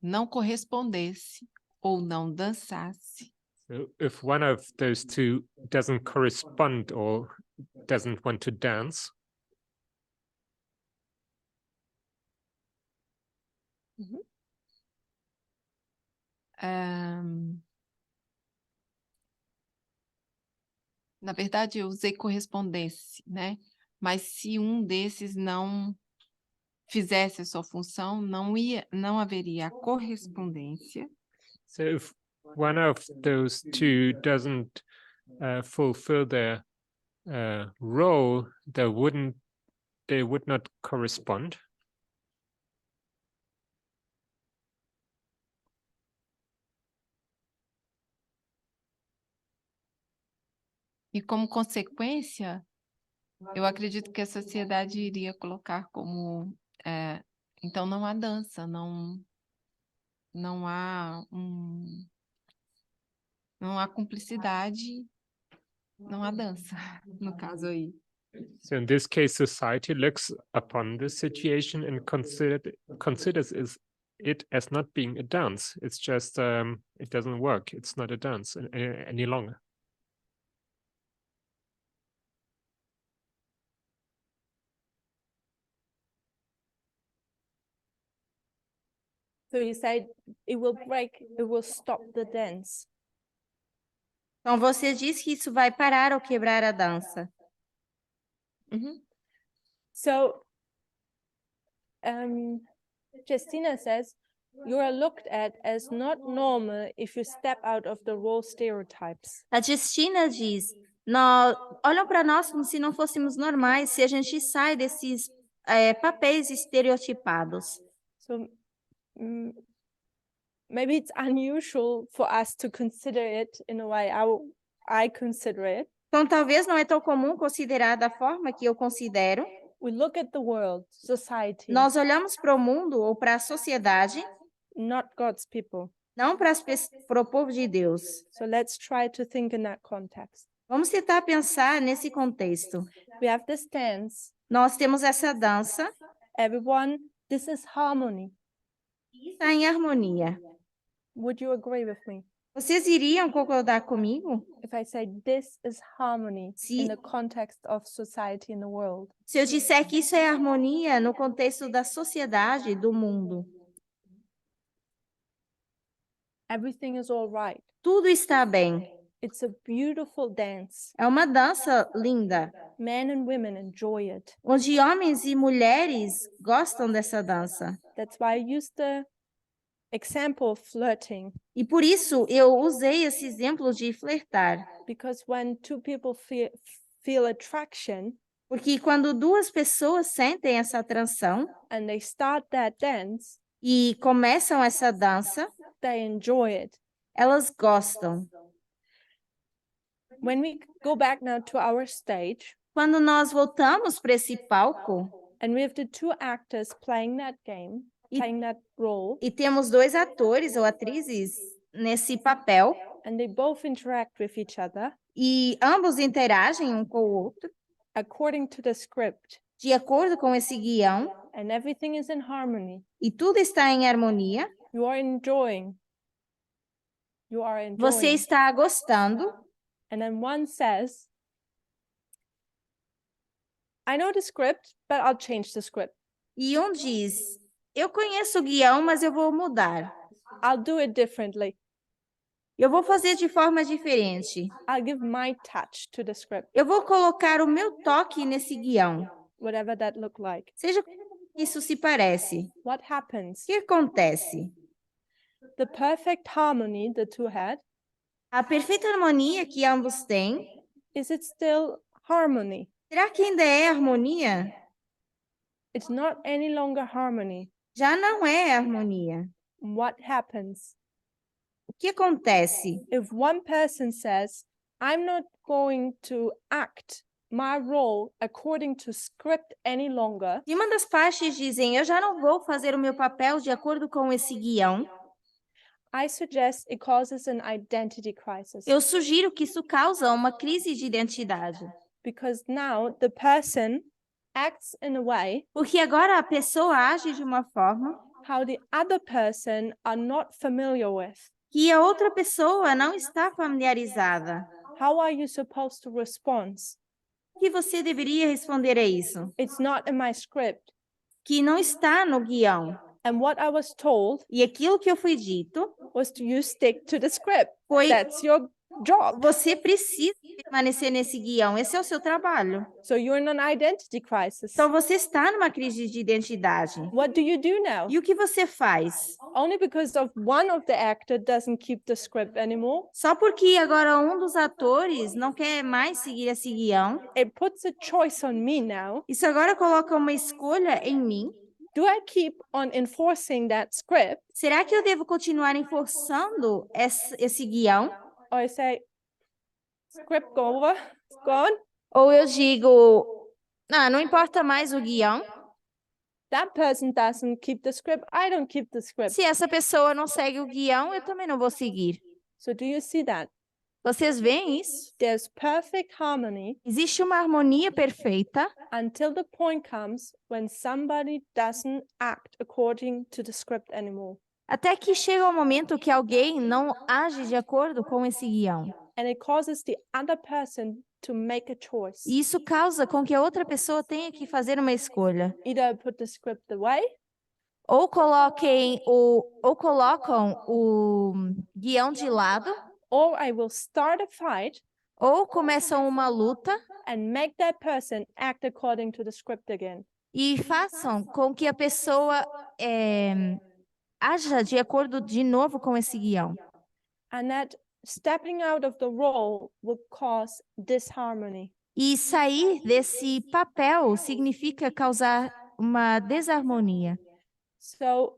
não correspondesse ou não dançasse. So if one of those two doesn't correspond or doesn't want to dance, Na verdade, eu usei correspondesse, né? Mas se um desses não fizesse a sua função, não haveria a correspondência. so if one of those two doesn't fulfill their role, they would not correspond. E como consequência, eu acredito que a sociedade iria colocar como então não há dança, não há não há cumplicidade, não há dança, no caso aí. So in this case, society looks upon this situation and considers it as not being a dance. It's just it doesn't work. It's not a dance any longer. So you say it will break, it will stop the dance. Então, você diz que isso vai parar ou quebrar a dança. So Justina says you are looked at as not normal if you step out of the role stereotypes. A Justina diz, olham para nós como se não fôssemos normais, se a gente sai desses papéis estereotipados. So maybe it's unusual for us to consider it in a way I consider it. Então, talvez não é tão comum considerar da forma que eu considero. We look at the world, society, Nós olhamos para o mundo ou para a sociedade, not God's people. não para o povo de Deus. So let's try to think in that context. Vamos tentar pensar nesse contexto. We have this dance. Nós temos essa dança, Everyone, this is harmony. está em harmonia. Would you agree with me? Vocês iriam concordar comigo? If I say this is harmony Se- in the context of society in the world, Se eu disser que isso é harmonia no contexto da sociedade, do mundo, everything is all right. tudo está bem. It's a beautiful dance. É uma dança linda, Men and women enjoy it. onde homens e mulheres gostam dessa dança. That's why I used the example of flirting, E por isso eu usei esse exemplo de flertar. because when two people feel attraction Porque quando duas pessoas sentem essa atração and they start that dance, e começam essa dança, they enjoy it. elas gostam. When we go back now to our stage Quando nós voltamos para esse palco and we have the two actors playing that game, playing that role, e temos dois atores ou atrizes nesse papel and they both interact with each other e ambos interagem um com o outro according to the script, de acordo com esse guião and everything is in harmony, e tudo está em harmonia, you are enjoying. You are enjoying. você está gostando And then one says, I know the script, but I'll change the script. e um diz, eu conheço o guião, mas eu vou mudar. I'll do it differently. Eu vou fazer de forma diferente. I'll give my touch to the script, Eu vou colocar o meu toque nesse guião. whatever that look like. Seja como isso se parece. What happens? O que acontece? The perfect harmony the two had, A perfeita harmonia que ambos têm, is it still harmony? será que ainda é harmonia? It's not any longer harmony. Já não é harmonia. What happens? O que acontece? If one person says, I'm not going to act my role according to script any longer, Se uma das partes dizem, eu já não vou fazer o meu papel de acordo com esse guião, I suggest it causes an identity crisis. eu sugiro que isso causa uma crise de identidade. Because now the person acts in a way Porque agora a pessoa age de uma forma how the other person are not familiar with. que a outra pessoa não está familiarizada. How are you supposed to respond? O que você deveria responder a isso? It's not in my script. Que não está no guião. And what I was told E aquilo que eu fui dito was to you stick to the script. foi: That's your job. você precisa permanecer nesse guião, esse é o seu trabalho. So you're in an identity crisis. Então você está numa crise de identidade. What do you do now? E o que você faz? Only because of one of the actor doesn't keep the script anymore, Só porque agora um dos atores não quer mais seguir esse guião, it puts a choice on me now. isso agora coloca uma escolha em mim. Do I keep on enforcing that script, Será que eu devo continuar enforçando esse guião? or I say, script go over, it's gone? Ou eu digo, não importa mais o guião. That person doesn't keep the script, I don't keep the script. Se essa pessoa não segue o guião, eu também não vou seguir. So do you see that? Vocês veem isso? There's perfect harmony Existe uma harmonia perfeita until the point comes when somebody doesn't act according to the script anymore. até que chega o momento que alguém não age de acordo com esse guião. And it causes the other person to make a choice. E isso causa com que a outra pessoa tenha que fazer uma escolha. Either I put the script away, Ou colocam o guião de lado, or I will start a fight ou começam uma luta and make that person act according to the script again. e façam com que a pessoa haja de acordo de novo com esse guião. And that stepping out of the role will cause disharmony. E sair desse papel significa causar uma desarmonia. So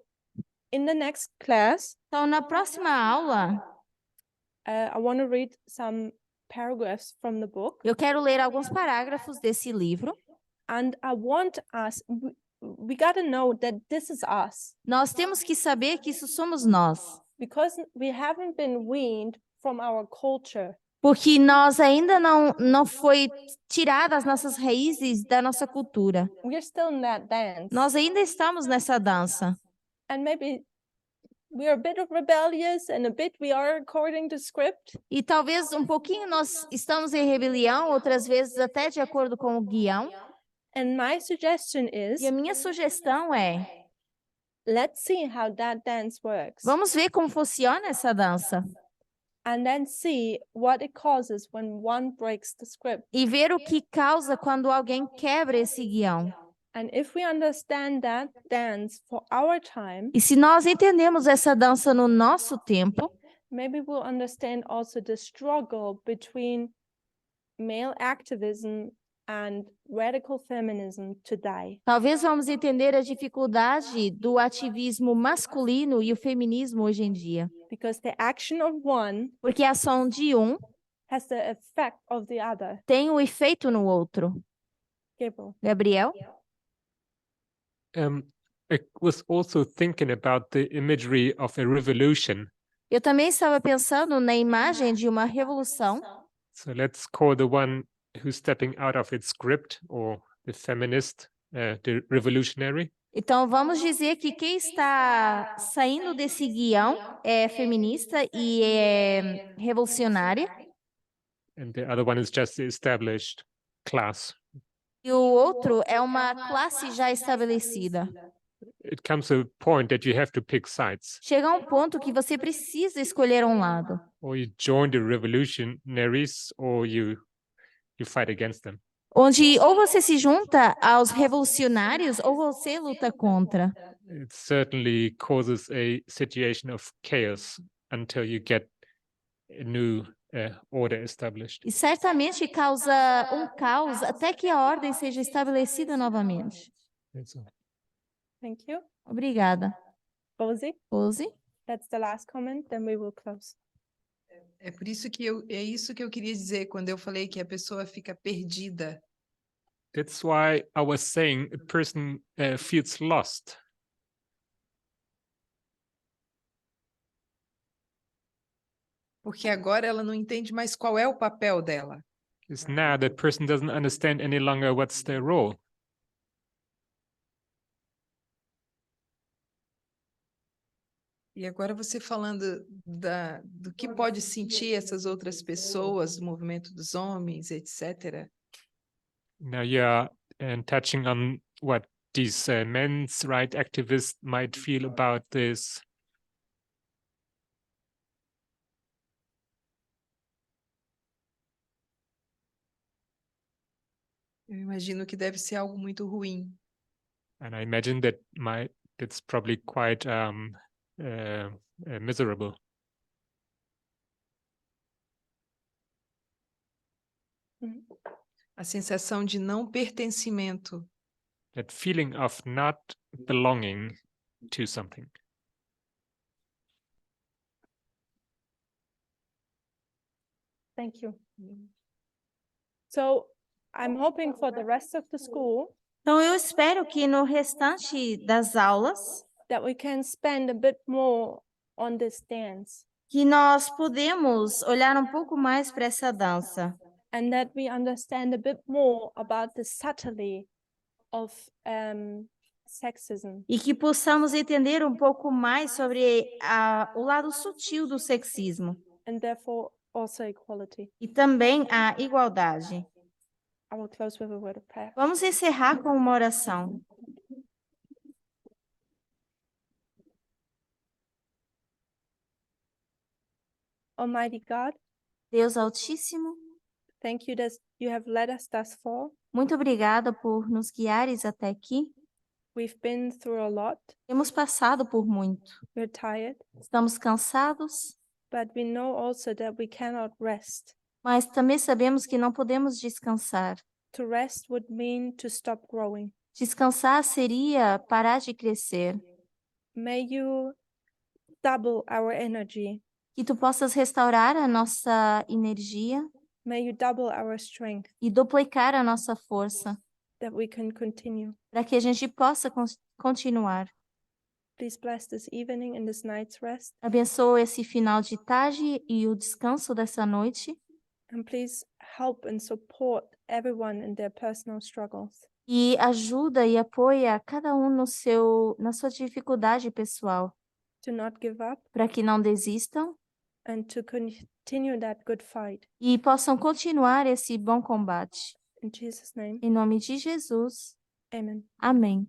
in the next class, Então, na próxima aula, I want to read some paragraphs from the book, eu quero ler alguns parágrafos desse livro. and I want us, we got to know that this is us, Nós temos que saber que isso somos nós, because we haven't been weaned from our culture. porque nós ainda não foi tirada as nossas raízes da nossa cultura. We're still in that dance. Nós ainda estamos nessa dança. And maybe we're a bit of rebellious and a bit we are according to script. E talvez um pouquinho nós estamos em rebelião, outras vezes até de acordo com o guião. And my suggestion is, E a minha sugestão é, let's see how that dance works. vamos ver como funciona essa dança. And then see what it causes when one breaks the script. E ver o que causa quando alguém quebra esse guião. And if we understand that dance for our time, E se nós entendemos essa dança no nosso tempo, maybe we'll understand also the struggle between male activism and radical feminism today. talvez vamos entender a dificuldade do ativismo masculino e o feminismo hoje em dia. Because the action of one Porque a ação de um has the effect of the other. tem o efeito no outro. Gabriel. Gabriel? I was also thinking about the imagery of a revolution. Eu também estava pensando na imagem de uma revolução. So let's call the one who's stepping out of its script, or the feminist, the revolutionary. Então, vamos dizer que quem está saindo desse guião é feminista e é revolucionária. And the other one is just the established class. E o outro é uma classe já estabelecida. It comes to a point that you have to pick sides. Chega a um ponto que você precisa escolher um lado. Or you join the revolutionaries, or you fight against them. Onde ou você se junta aos revolucionários ou você luta contra. It certainly causes a situation of chaos until you get a new order established. E certamente causa um caos até que a ordem seja estabelecida novamente. That's all. Thank you. Obrigada. Rosie, Rose? that's the last comment, then we will close. É por isso que é isso que eu queria dizer quando eu falei que a pessoa fica perdida. That's why I was saying a person feels lost. Porque agora ela não entende mais qual é o papel dela. Because now that person doesn't understand any longer what's their role. E agora você falando do que pode sentir essas outras pessoas, do movimento dos homens, etc. Now you're touching on what these men's rights activists might feel about this. Eu imagino que deve ser algo muito ruim. And I imagine that's probably quite miserable. A sensação de não pertencimento. That feeling of not belonging to something. Thank you. So I'm hoping for the rest of the school Então, eu espero que no restante das aulas, that we can spend a bit more on this dance que nós podemos olhar um pouco mais para essa dança. and that we understand a bit more about the subtlety of sexism E que possamos entender um pouco mais sobre o lado sutil do sexismo and therefore also equality. e também a igualdade. I will close with a word of prayer. Vamos encerrar com uma oração. Almighty God, Deus Altíssimo, thank you that you have led us thus far. muito obrigada por nos guiares até aqui. We've been through a lot. Temos passado por muito. We're tired, Estamos cansados, but we know also that we cannot rest. mas também sabemos que não podemos descansar. To rest would mean to stop growing. Descansar seria parar de crescer. May you double our energy. Que tu possas restaurar a nossa energia May you double our strength, e duplicar a nossa força, that we can continue. para que a gente possa continuar. Please bless this evening and this night's rest. Abençoa esse final de tarde e o descanso dessa noite. And please help and support everyone in their personal struggles. E ajuda e apoia cada um na sua dificuldade pessoal, To not give up para que não desistam and to continue that good fight. e possam continuar esse bom combate. In Jesus' name, Em nome de Jesus. amen. Amém.